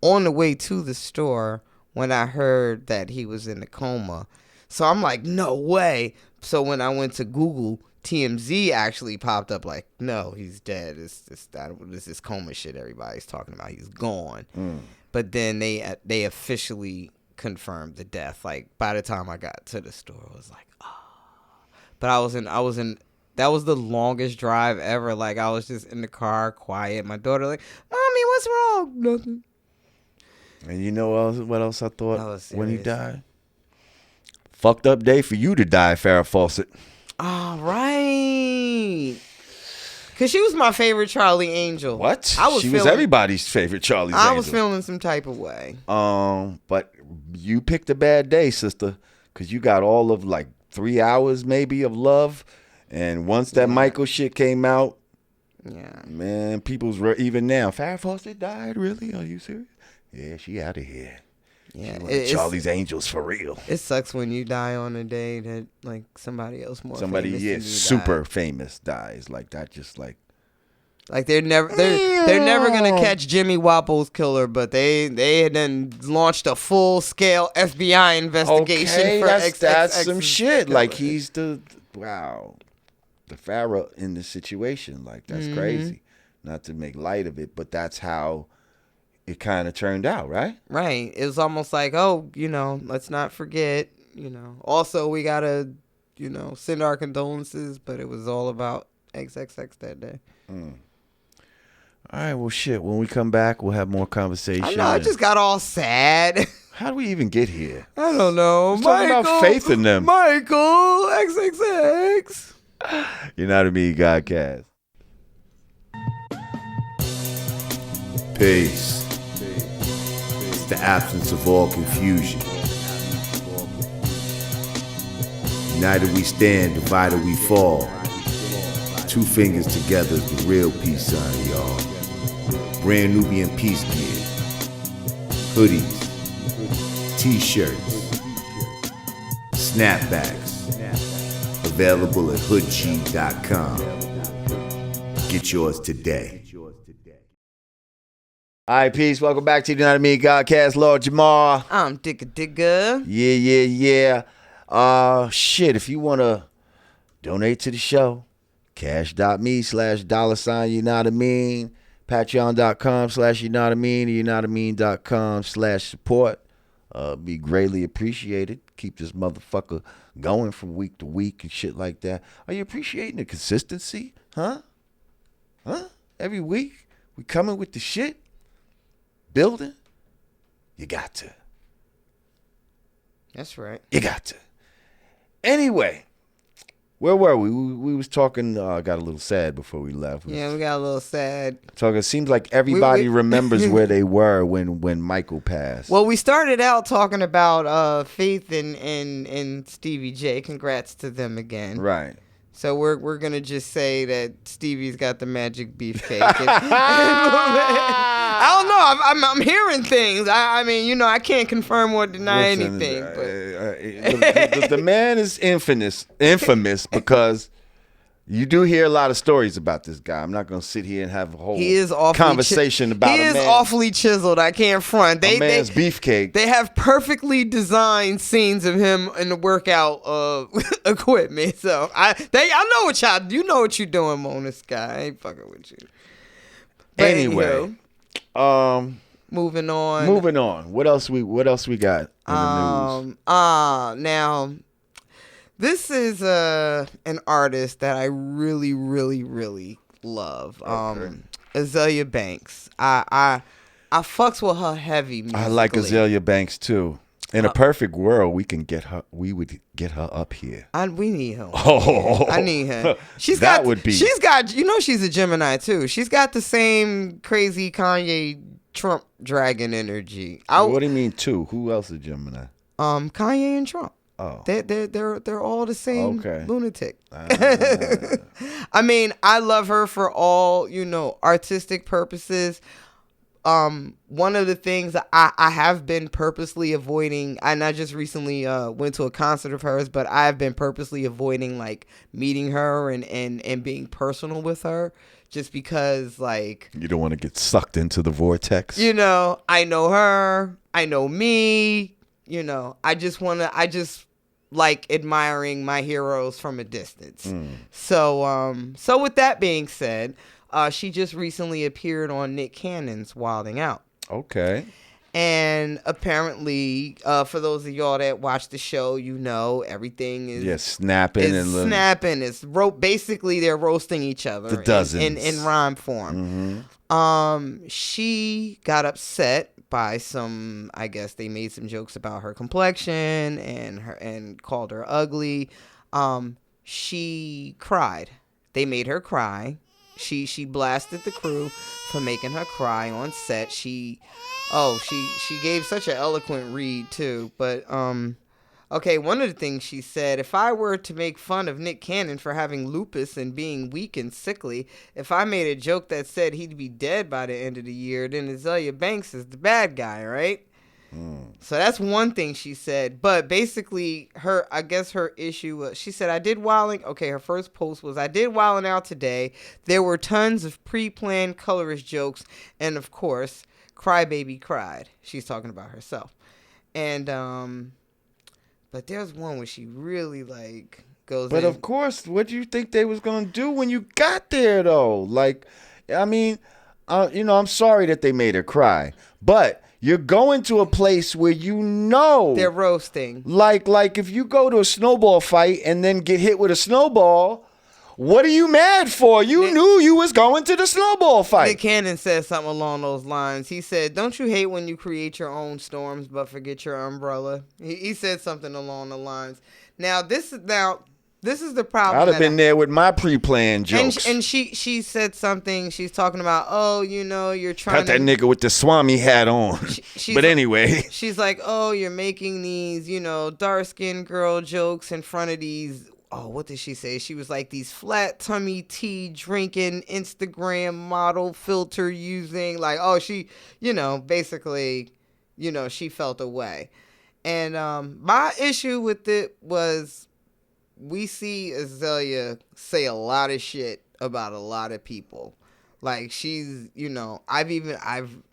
on the way to the store when I heard that he was in a coma. So I'm like, no way. So when I went to Google, TMZ actually popped up like, no, he's dead. This is coma shit everybody's talking about. He's gone. But then they officially confirmed the death. Like by the time I got to the store, I was like, oh. But I was in. That was the longest drive ever. Like I was just in the car, quiet. My daughter like, Mommy, what's wrong? Nothing. And you know what else I thought when he serious. died? Fucked up day for you to die, Farrah Fawcett. All right. Because she was my favorite Charlie Angel. What? She was everybody's favorite Charlie's Angel. I was feeling some type of way. But you picked a bad day, sister, because you got all of like 3 hours maybe of love. And once that Michael shit came out, man, even now, Farrah Fawcett died? Really? Are you serious? Yeah, she out of here. Yeah, Charlie's Angels for real. It sucks when you die on a day that like somebody else famous than you super died. famous dies like that. Just like they're never gonna catch Jimmy Wopple's killer, but they had then launched a full scale FBI investigation for that's some shit. killer. Like he's the Farrah in this situation. Like that's crazy. Not to make light of it, but that's how it kind of turned out, right? Right. It was almost like, let's not forget, Also, we got to, send our condolences, but it was all about XXX that day. All right, well, shit. When we come back, we'll have more conversation. I know, I just got all sad. How do we even get here? I don't know. Let's talk about faith in them. Michael, XXX. Yanadameen Godcast. Peace. It's the absence of all confusion. United we stand, divided we fall. 2 fingers together is the real peace sign, y'all. Brand Nubian PEACE gear. Hoodies. T-shirts. Snapbacks. Available at hoodg.com. Get yours today. All right, peace. Welcome back to the Yanadameen Godcast. Lord Jamar. I'm Digga. Yeah. Shit, if you want to donate to the show, cash.me/$Yanadameen, patreon.com/Yanadameen, Yanadameen.com/support. Be greatly appreciated. Keep this motherfucker going from week to week and shit like that. Are you appreciating the consistency? Huh? Every week we coming with the shit? Building? You got to. That's right. You got to. Anyway, where were we? We was talking, got a little sad before we left. We got a little sad. It seems like everybody remembers where they were when Michael passed. Well, we started out talking about Faith and Stevie J. Congrats to them again. Right. So we're gonna just say that Stevie's got the magic beefcake. I don't know. I'm hearing things. I mean, I can't confirm or deny anything. But the man is infamous because you do hear a lot of stories about this guy. I'm not gonna sit here and have a whole conversation about him. He is awfully chiseled. I can't front. Man's beefcake. They have perfectly designed scenes of him in the workout equipment. So I know what you know what you're doing, Mona Sky. I ain't fucking with you. But anyway, moving on. What else we got in the news? Now. This is an artist that I really, really, really love. Okay. Azealia Banks. I fucks with her heavy musically. I like Azealia Banks too. In a perfect world, we would get her up here. We need her. Oh, I need her. She's got, she's a Gemini too. She's got the same crazy Kanye Trump dragon energy. What do you mean too? Who else is Gemini? Kanye and Trump. Oh. They're all the same lunatic. Ah. I mean, I love her for all, artistic purposes. one of the things I have been purposely avoiding, and I just recently went to a concert of hers, but I've been purposely avoiding like meeting her and being personal with her, just because like, You don't want to get sucked into the vortex. I know her, I know me, I just like admiring my heroes from a distance. So with that being said, she just recently appeared on Nick Cannon's Wilding Out. Okay. And apparently, for those of y'all that watch the show, everything is snapping. It's basically they're roasting each other. The dozens. In rhyme form. She got upset by some, I guess they made some jokes about her complexion and called her ugly. She cried. They made her cry. She blasted the crew for making her cry on set. She gave such an eloquent read too. But okay, one of the things she said, if I were to make fun of Nick Cannon for having lupus and being weak and sickly, if I made a joke that said he'd be dead by the end of the year, then Azealia Banks is the bad guy, right? So that's one thing she said. But basically, her issue was, she said, her first post was, I did Wildin' Out today. There were tons of pre-planned colorist jokes. And of course, Crybaby cried. She's talking about herself. And, but there's one where she really like goes But in. of course, what do you think they was going to do when you got there though? Like, I mean, I'm sorry that they made her cry, but you're going to a place where they're roasting. Like if you go to a snowball fight and then get hit with a snowball, what are you mad for? You knew you was going to the snowball fight. Nick Cannon said something along those lines. He said, don't you hate when you create your own storms but forget your umbrella? He said something along the lines. Now, this is the problem. I'd have been there with my pre-planned jokes. And she said something. She's talking about, you're trying Got that nigga with the Swami hat on. But anyway. She's like, you're making these, dark-skinned girl jokes in front of these. Oh, what did she say? She was like, these flat tummy tea drinking Instagram model filter using. Like, she, basically, she felt away. And my issue with it was, we see Azealia say a lot of shit about a lot of people. Like, she's,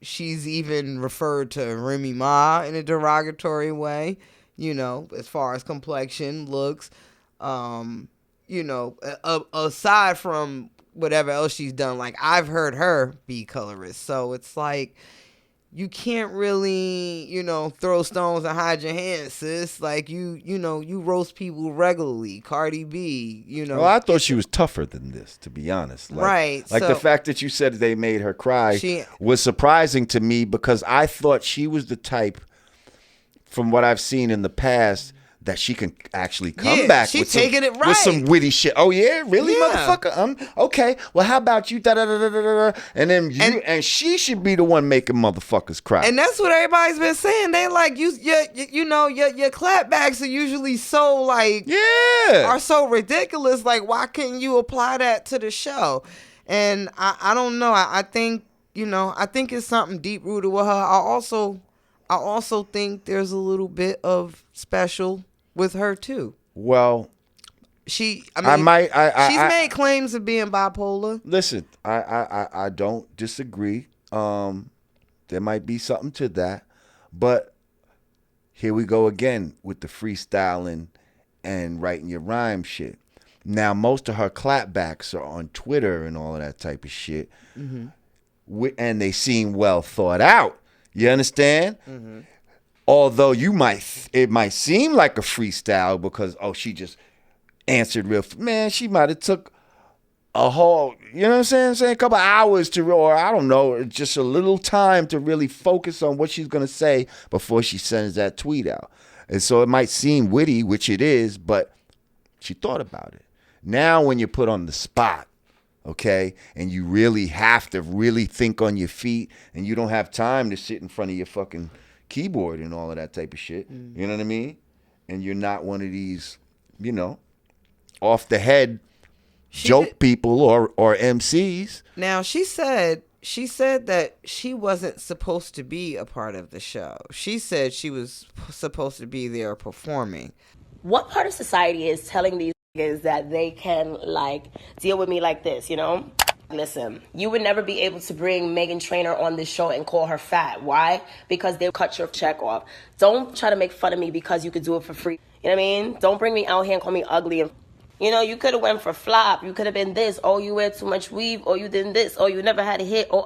she's even referred to Remy Ma in a derogatory way, as far as complexion, looks, aside from whatever else she's done. Like, I've heard her be colorist. So it's like, you can't really, throw stones and hide your hands, sis. Like, you roast people regularly. Cardi B, Well, I thought she was tougher than this, to be honest. Like, right. Like, so, the fact that you said they made her cry was surprising to me, because I thought she was the type, from what I've seen in the past, that she can actually come back with some witty shit. Oh yeah, really, motherfucker? Okay. Well, how about you? And then and she should be the one making motherfuckers cry. And that's what everybody's been saying. They like your clapbacks are usually so like are so ridiculous. Like, why couldn't you apply that to the show? And I don't know. I think it's something deep rooted with her. I also think there's a little bit of special with her too. Well, she's made claims of being bipolar. Listen, I don't disagree. There might be something to that, but here we go again with the freestyling and writing your rhyme shit. Now, most of her clapbacks are on Twitter and all of that type of shit, and they seem well thought out. You understand? Mm-hmm. Although it might seem like a freestyle because, she just answered real. Man, she might have took a whole, a couple hours or I don't know, just a little time to really focus on what she's going to say before she sends that tweet out. And so it might seem witty, which it is, but she thought about it. Now when you're put on the spot, okay, and you really have to really think on your feet and you don't have time to sit in front of your fucking keyboard and all of that type of shit. You know what I mean? And you're not one of these, off the head joke people or MCs. Now, she said she said that she wasn't supposed to be a part of the show. She said she was supposed to be there performing. What part of society is telling these niggas that they can, like, deal with me like this, you know? Listen, you would never be able to bring Meghan Trainor on this show and call her fat. Why? Because they'll cut your check off. Don't try to make fun of me because you could do it for free. You know what I mean? Don't bring me out here and call me ugly. And, you know, you could have went for flop. You could have been this. Oh, you wear too much weave. Oh, you did this. Oh, you never had a hit. Oh,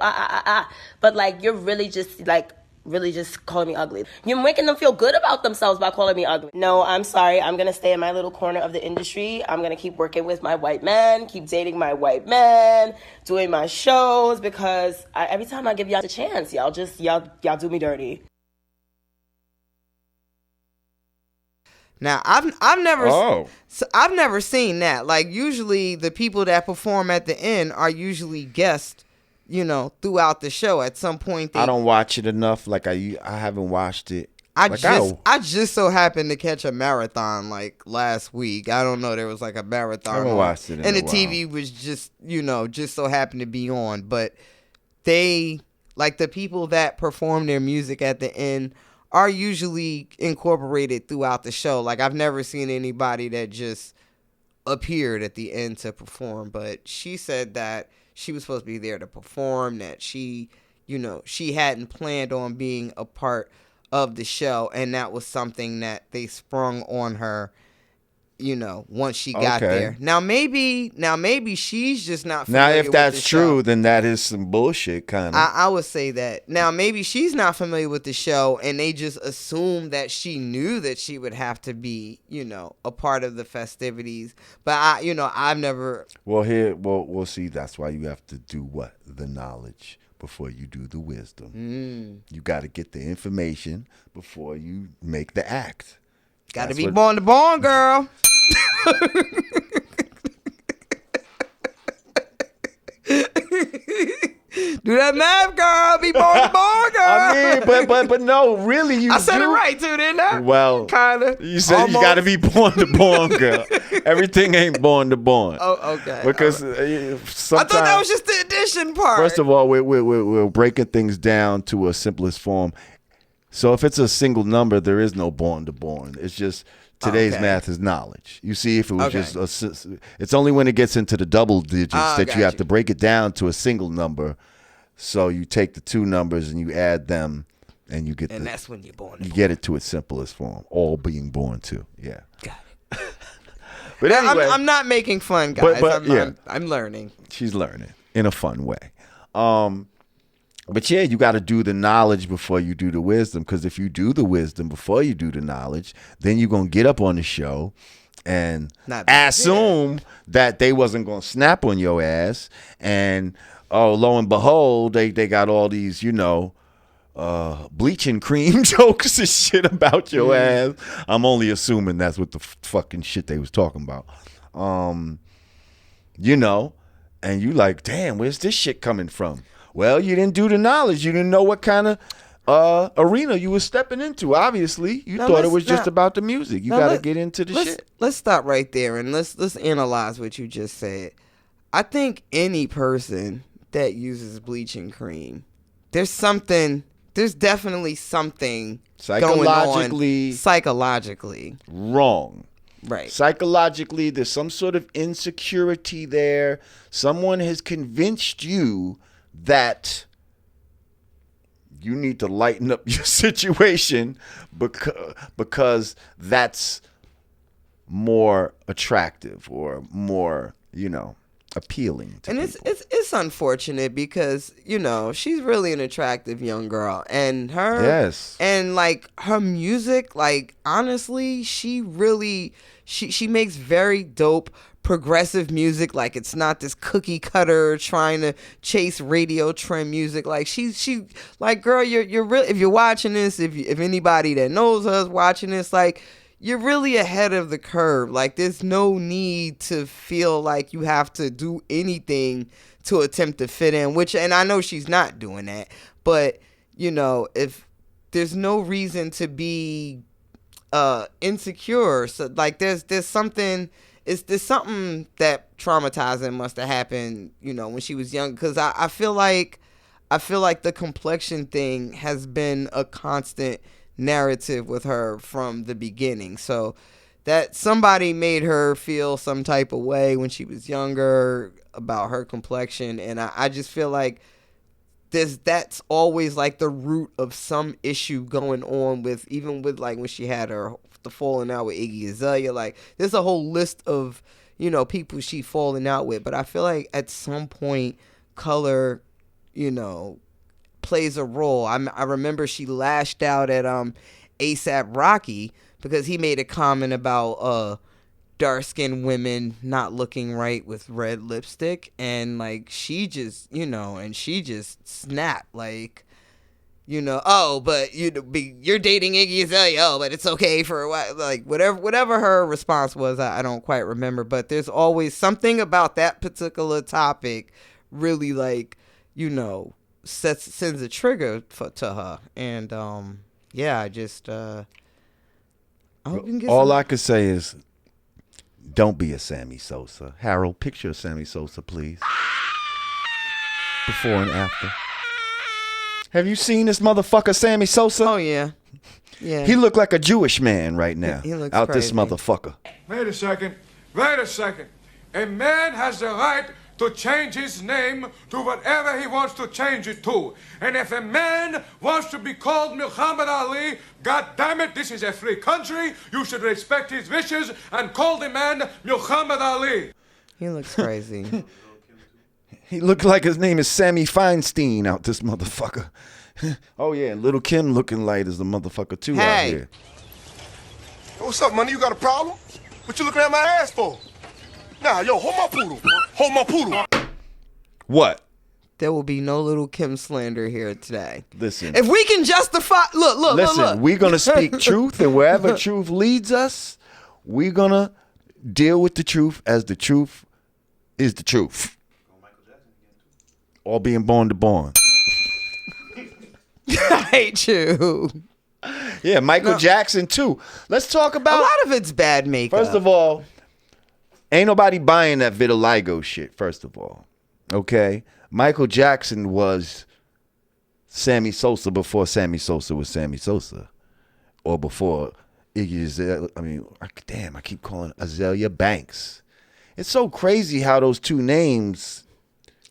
But, like, you're really just, like, really just calling me ugly. You're making them feel good about themselves by calling me ugly. No, I'm sorry. I'm going to stay in my little corner of the industry. I'm going to keep working with my white man, keep dating my white man, doing my shows, because every time I give y'all a chance, y'all do me dirty. Now, I've never seen that. Like, usually the people that perform at the end are usually guests, you know, throughout the show. At some point, I don't watch it enough. Like I haven't watched it. I just so happened to catch a marathon like last week. I don't know, there was like a marathon. I haven't watched it in and a the while. TV was just, you know, just so happened to be on. But they, like, the people that perform their music at the end are usually incorporated throughout the show. Like, I've never seen anybody that just appeared at the end to perform. But she said that she was supposed to be there to perform, that she, you know, she hadn't planned on being a part of the show, and that was something that they sprung on her, you know, once she got there. Now maybe she's just not familiar Now, if with that's the true, show. then that is some bullshit, kind of. I would say that. Now, maybe she's not familiar with the show, and they just assumed that she knew that she would have to be, you know, a part of the festivities. But I've never. Well, we'll see. That's why you have to do what? The knowledge before you do the wisdom. You got to get the information before you make the act. Got to be born to born, girl. Do that math, girl. Be born to born, girl. I mean, but no, really, I said it right too, didn't I? Well, kind of. You said you got to be born to born, girl. Everything ain't born to born. Oh, okay. Because I thought that was just the addition part. First of all, we're breaking things down to a simplest form. So if it's a single number, there is no born to born. It's just today's math is knowledge. You see, if it was it's only when it gets into the double digits that you have to break it down to a single number. So you take the two numbers and you add them, and you get that's when you're born. You get it to its simplest form, all being born to. Yeah. Got it. But anyway, I'm not making fun, guys. But I'm learning. She's learning in a fun way. But yeah, you got to do the knowledge before you do the wisdom, because if you do the wisdom before you do the knowledge, then you're going to get up on the show and assume that they wasn't going to snap on your ass. And, oh, lo and behold, they got all these, you know, bleaching cream jokes and shit about your ass. I'm only assuming that's what the fucking shit they was talking about. You know, and you like, damn, where's this shit coming from? Well, you didn't do the knowledge. You didn't know what kind of arena you were stepping into. Obviously, you thought it was just about the music. You got to get into the shit. Let's stop right there and let's analyze what you just said. I think any person that uses bleaching cream, there's definitely something going on psychologically wrong. Right. Psychologically, there's some sort of insecurity there. Someone has convinced you that you need to lighten up your situation because that's more attractive or more, you know, appealing to people. It's unfortunate because, you know, she's really an attractive young girl, and like her music, like, honestly, she makes very dope progressive music. Like, it's not this cookie cutter trying to chase radio trend music. Like, she like, girl, you're really, if you're watching this, if anybody that knows us watching this, like, you're really ahead of the curve. Like, there's no need to feel like you have to do anything to attempt to fit in, and I know she's not doing that, but, you know, if there's no reason to be insecure. So, like, there's something that traumatizing must have happened, you know, when she was young, because I feel like I feel like the complexion thing has been a constant narrative with her from the beginning. So that somebody made her feel some type of way when she was younger about her complexion, and I just feel like that's always like the root of some issue going on with, even with like when she had the falling out with Iggy Azalea. Like there's a whole list of, you know, people she falling out with, but I feel like at some point color, you know, plays a role. I remember she lashed out at ASAP Rocky because he made a comment about dark-skinned women not looking right with red lipstick, and like she just, you know, and she just snapped like, you know, oh, but you're dating Iggy Azalea, oh, but it's okay for a while, like whatever her response was, I don't quite remember, but there's always something about that particular topic really, like, you know, sends a trigger to her, and yeah, I just I hope you can get all I could say is, don't be a Sammy Sosa. Harold, picture of Sammy Sosa, please. Before and after. Have you seen this motherfucker, Sammy Sosa? Oh yeah, yeah. He look like a Jewish man right now. He looks out crazy. This motherfucker. Wait a second. A man has the right to change his name to whatever he wants to change it to. And if a man wants to be called Muhammad Ali, God damn it, this is a free country. You should respect his wishes and call the man Muhammad Ali. He looks crazy. He looked like his name is Sammy Feinstein out this motherfucker. Oh yeah, and Little Kim looking light as the motherfucker too out here. What's up, money? You got a problem? What you looking at my ass for? Nah, yo, hold my poodle. Hold my poodle. What? There will be no Little Kim slander here today. Listen. If we can justify, look. We're going to speak truth, and wherever truth leads us, we're going to deal with the truth as the truth is the truth. All being born to born. I hate you. Yeah, Michael Jackson too. Let's talk about... A lot of it's bad makeup. First of all, ain't nobody buying that vitiligo shit, first of all. Okay? Michael Jackson was Sammy Sosa before Sammy Sosa was Sammy Sosa. Or before Iggy Azalea. I keep calling Azealia Banks. It's so crazy how those two names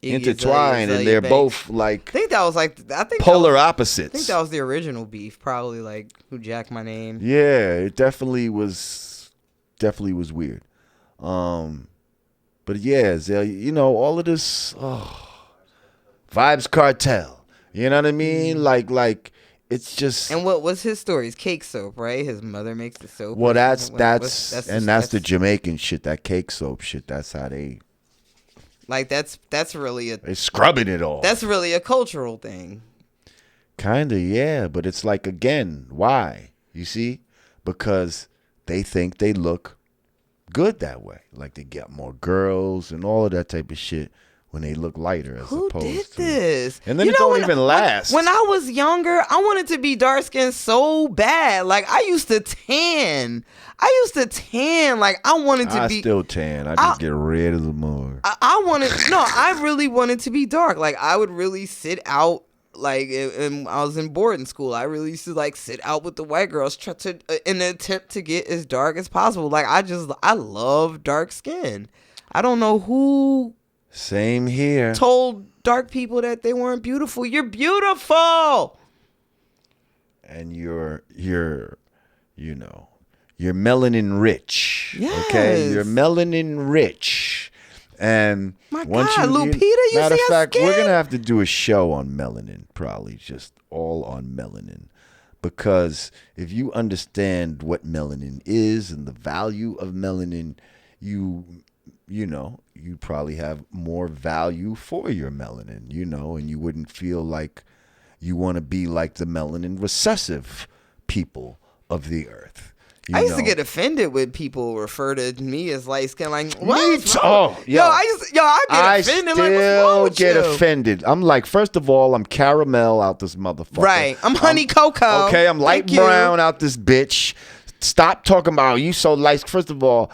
Iggy intertwine, Azalea and they're Banks. both like I think that was like polar I opposites. think that was the original beef, probably like who jacked my name. Yeah, it definitely was weird. But yeah, you know, all of this Vibes Cartel. You know what I mean? Like it's just. And what was his story? It's cake soap, right? His mother makes the soap. Well, that's the the Jamaican shit. That cake soap shit. That's how they. Like that's really They scrubbing it all. That's really a cultural thing. Kinda, yeah. But it's like, again, why? You see? Because they think they look good that way. Like they get more girls and all of that type of shit when they look lighter as Who opposed did to this? And then it don't even last. When I was younger, I wanted to be dark skinned so bad. Like I used to tan. Like I wanted to be. I still tan. I just get red as a mug. I really wanted to be dark. Like I would really sit out. Like and I was in boarding school. I really used to like sit out with the white girls, try to in an attempt to get as dark as possible. Like I love dark skin. I don't know who. Same here. Told dark people that they weren't beautiful. You're beautiful. And you're melanin rich. Yes. Okay? You're melanin rich. And My once God, Lupita, you matter see of her fact, skin? we're gonna have to do a show on melanin, probably just all on melanin. Because if you understand what melanin is and the value of melanin, you probably have more value for your melanin, and you wouldn't feel like you want to be like the melanin recessive people of the earth. I used to get offended when people refer to me as light skin. Like, what? I get offended. Like, what's wrong with get you? offended. I'm like, first of all, I'm caramel out this motherfucker. Right. I'm honey cocoa. Okay, I'm light Thank brown you. out this bitch. Stop talking about you so light. First of all,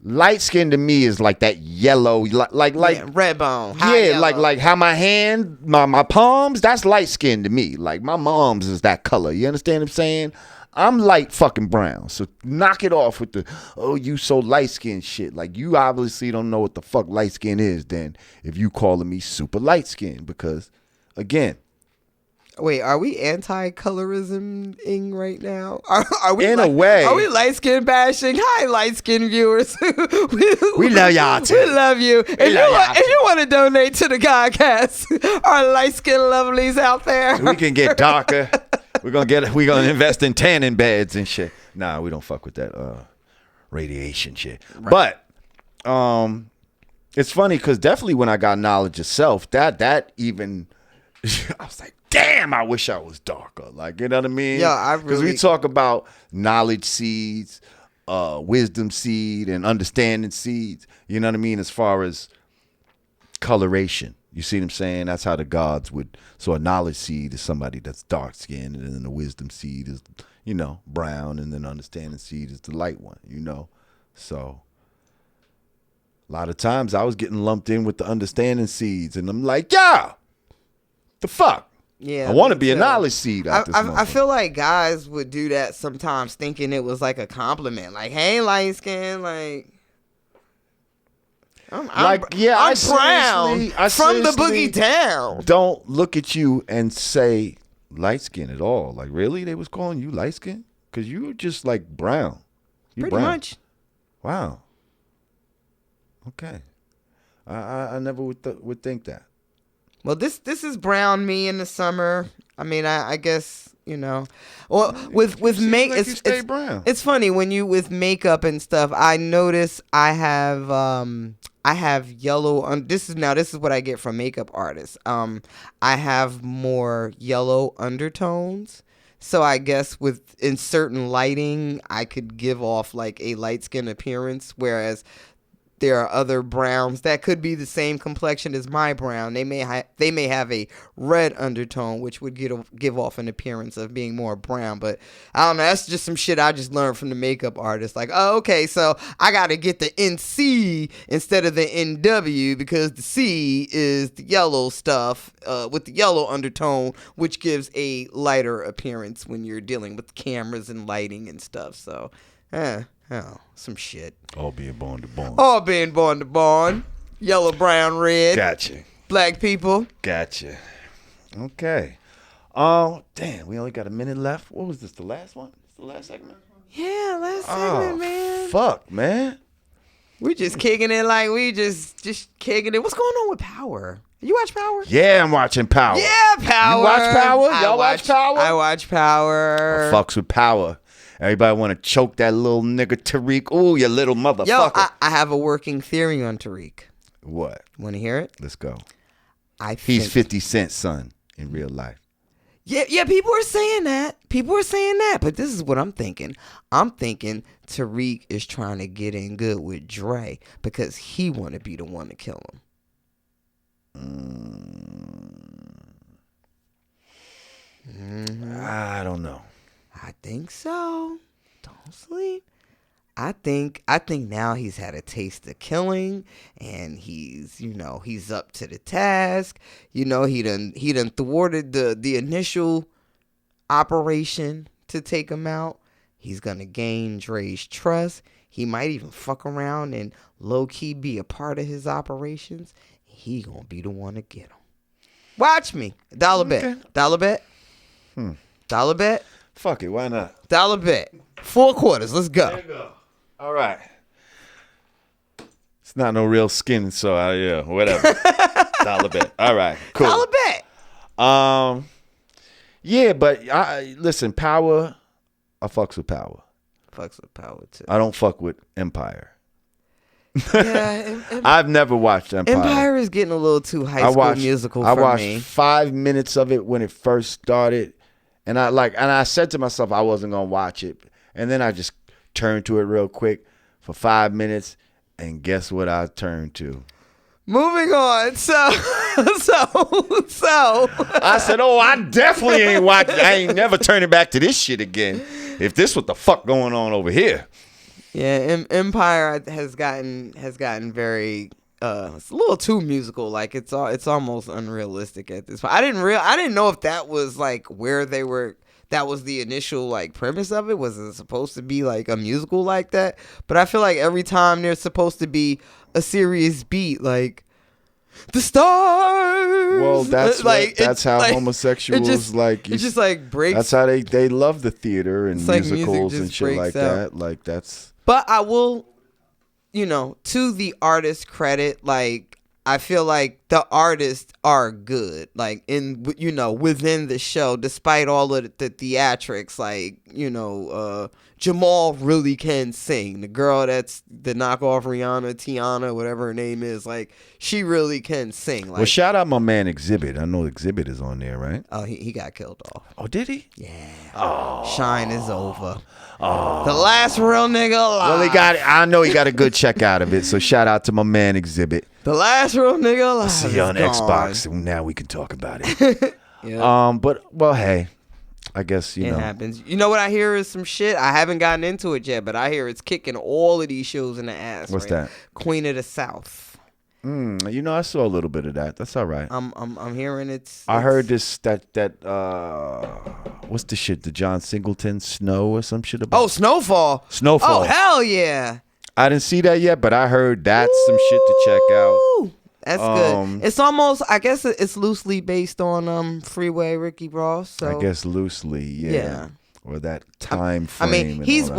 light skin to me is like that yellow, like red bone. Yeah, like how my hand, my palms, that's light skin to me. Like my mom's is that color. You understand what I'm saying? I'm light fucking brown. So knock it off with the, oh, you so light skin shit. Like you obviously don't know what the fuck light skin is then if you calling me super light skin, because again. Wait, are we anti-colorism-ing right now? Are we in a way? Are we light-skin bashing? Hi, light-skin viewers. we love y'all too. We love you. If you want to donate to the Godcast, our light-skin lovelies out there, we can get darker. We're gonna invest in tanning beds and shit. Nah, we don't fuck with that radiation shit. Right. But it's funny because definitely when I got knowledge of self, that even I was like, damn, I wish I was darker. Like, you know what I mean? Yeah, because we talk about knowledge seeds, wisdom seed, and understanding seeds. You know what I mean? As far as coloration, you see what I'm saying? That's how the gods would. So a knowledge seed is somebody that's dark skinned, and then the wisdom seed is, brown, and then understanding seed is the light one. So a lot of times I was getting lumped in with the understanding seeds, and I'm like, yeah. The fuck? Yeah, I want to be a knowledge seed. I feel like guys would do that sometimes, thinking it was like a compliment. Like, hey, light skin, like, I'm brown from the boogie down. Don't look at you and say light skin at all. Like, really? They was calling you light skin? Because you were just like brown. Pretty much. Wow. Okay. I never would think that. Well, this is brown me in the summer. I mean, I guess, Well, with make it's funny when you with makeup and stuff. I notice I have yellow. This is what I get from makeup artists. I have more yellow undertones. So I guess in certain lighting, I could give off like a light skin appearance, whereas there are other browns that could be the same complexion as my brown. They may have a red undertone, which would give off an appearance of being more brown. But I don't know. That's just some shit I just learned from the makeup artist. Like, oh, okay, so I got to get the NC instead of the NW because the C is the yellow stuff with the yellow undertone, which gives a lighter appearance when you're dealing with cameras and lighting and stuff. So, some shit. All being born to born. All being born to born. Yellow, brown, red. Gotcha. Black people. Gotcha. Okay. Oh, damn. We only got a minute left. What was this? The last one? The last segment? Yeah, last segment, man. Fuck, man. We just kicking it like we just kicking it. What's going on with Power? You watch Power? Yeah, I'm watching Power. Yeah, Power. You watch Power? Y'all watch Power? I watch Power. I fucks with Power. Everybody want to choke that little nigga Tariq. Ooh, you little motherfucker. Yo, I have a working theory on Tariq. What? Want to hear it? Let's go. He's 50 Cent's son in real life. Yeah, people are saying that. But this is what I'm thinking. I'm thinking Tariq is trying to get in good with Dre because he want to be the one to kill him. I don't know. I think so. Don't sleep. I think now he's had a taste of killing, and he's up to the task. He done thwarted the initial operation to take him out. He's gonna gain Dre's trust. He might even fuck around and low key be a part of his operations. He gonna be the one to get him. Watch me. Dollar bet. Dollar bet. Dollar bet. Fuck it, why not? Dollar bet. 4 quarters. Let's go. There you go. All right. It's not no real skin, so yeah, whatever. Dollar bet. All right, cool. Dollar bet. Yeah, but listen, Power. I fucks with Power. Fucks with Power too. I don't fuck with Empire. Yeah, I've never watched Empire. Empire is getting a little too High School Musical for me. I watched 5 minutes of it when it first started. And I said to myself I wasn't gonna watch it, and then I just turned to it real quick for 5 minutes, and guess what I turned to? Moving on. So I said, oh, I definitely ain't watching. I ain't never turning back to this shit again. If this what the fuck going on over here. Yeah, Empire has gotten very it's a little too musical. Like it's almost unrealistic at this point. I didn't know if that was like where they were. That was the initial like premise of it. Was it supposed to be like a musical like that? But I feel like every time there's supposed to be a serious beat, like the stars. Well, that's like that's how like, homosexuals it just like breaks. That's how they love the theater and like musicals and shit like out. that. Like that's. But I will, to the artist credit, like I feel like the artists are good, like within the show, despite all of the theatrics. Like Jamal really can sing. The girl that's the knockoff Rihanna, Tiana, whatever her name is, like she really can sing. Like, Well, shout out my man Exhibit. I know Exhibit is on there, right? Oh, he got killed off. Oh, did he? Yeah. Oh. Shine is over. Oh. The last real nigga alive. Well, I know he got a good check out of it. So shout out to my man Exhibit. The last real nigga alive. See you on Xbox. Now we can talk about it. Yep. But well, hey, I guess it happens. You know what I hear is some shit. I haven't gotten into it yet, but I hear it's kicking all of these shows in the ass. What's that? Queen of the South. I saw a little bit of that. That's all right. I'm hearing it's. I heard this that what's the shit? The John Singleton Snow or some shit about. Oh, Snowfall. Snowfall. Oh, hell yeah. I didn't see that yet, but I heard that's some shit to check out. That's good. It's almost, I guess it's loosely based on Freeway Ricky Ross. So I guess loosely, yeah. Or that time frame. I mean, he's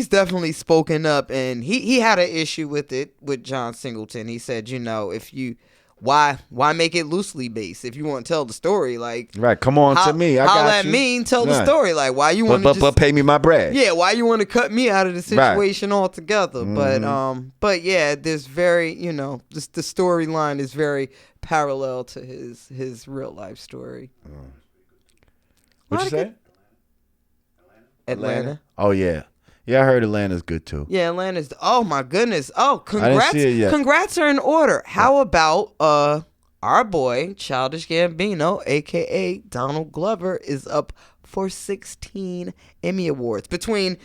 definitely spoken up, and he had an issue with it with John Singleton. He said, if you why make it loosely based if you want to tell the story, like right, come on to me. I got you. Tell the story, like why you want to but pay me my bread. Yeah, why you want to cut me out of the situation altogether? Mm-hmm. But yeah, there's very the storyline is very parallel to his real life story. What'd you say? Atlanta. Oh yeah. Yeah, I heard Atlanta's good too. Yeah, Atlanta's. Oh my goodness. Oh, congrats! I didn't see it yet. Congrats are in order. How about our boy Childish Gambino, aka Donald Glover, is up for 16 Emmy Awards between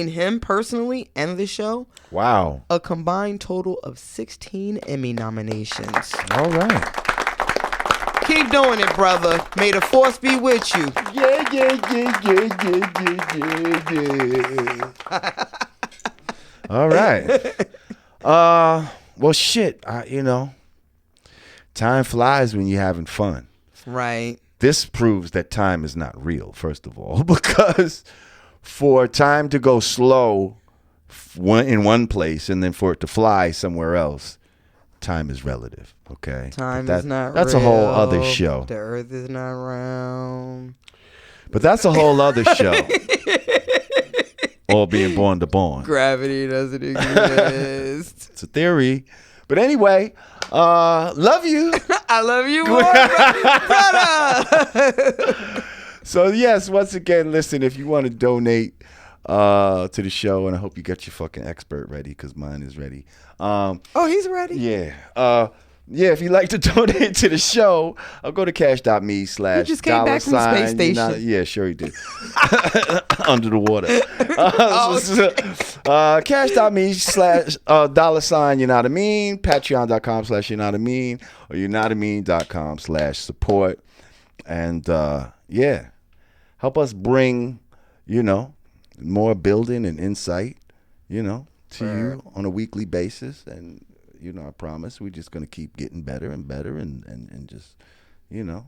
him personally and the show. Wow! A combined total of 16 Emmy nominations. All right. Keep doing it, brother. May the force be with you. Yeah. All right. Well, shit. Time flies when you're having fun. Right. This proves that time is not real, first of all, because for time to go slow in one place and then for it to fly somewhere else, time is relative, okay? Time is not that's real. A whole other show. The earth is not round. But that's a whole other show. All being born to born. Gravity doesn't exist. It's a theory. But anyway, love you. I love you more, brother. So, yes, once again, listen, if you want to donate to the show, and I hope you got your fucking expert ready because mine is ready. He's ready? Yeah. If you'd like to donate to the show, I'll go to cash.me/. He just came back from space station. Yeah, sure he did. Under the water. Cash.me/ $, patreon.com/Yanadameen, or Yanadameen.com/support. And help us bring, more building and insight, to you on a weekly basis. And I promise we're just going to keep getting better and better and just, doing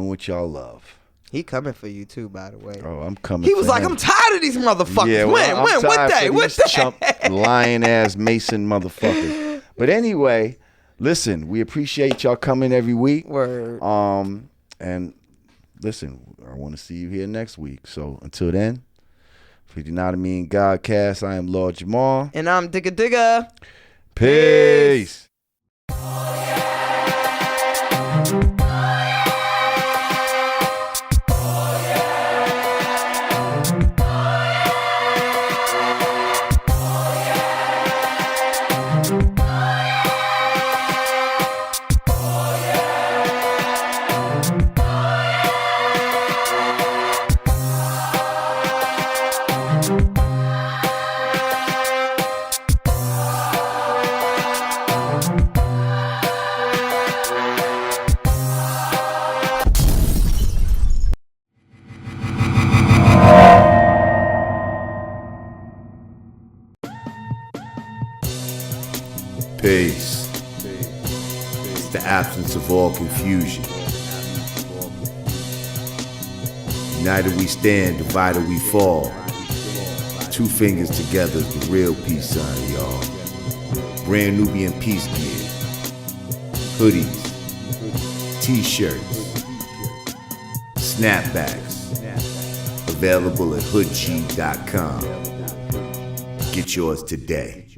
what y'all love. He coming for you too, by the way. Oh, I'm coming. He was like, I'm tired of these motherfuckers. Yeah, when? What day? Chump, lying ass Mason motherfuckers. But anyway, listen, we appreciate y'all coming every week. Word. And listen, I want to see you here next week. So until then, for the Yanadameen Godcast, I am Lord Jamar. And I'm Digga. Peace. absence of all confusion. United we stand, divided we fall. Two fingers together is the real peace sign, y'all. Brand Nubian PEACE gear. Hoodies. T-shirts. Snapbacks. Available at hoodg.com. Get yours today.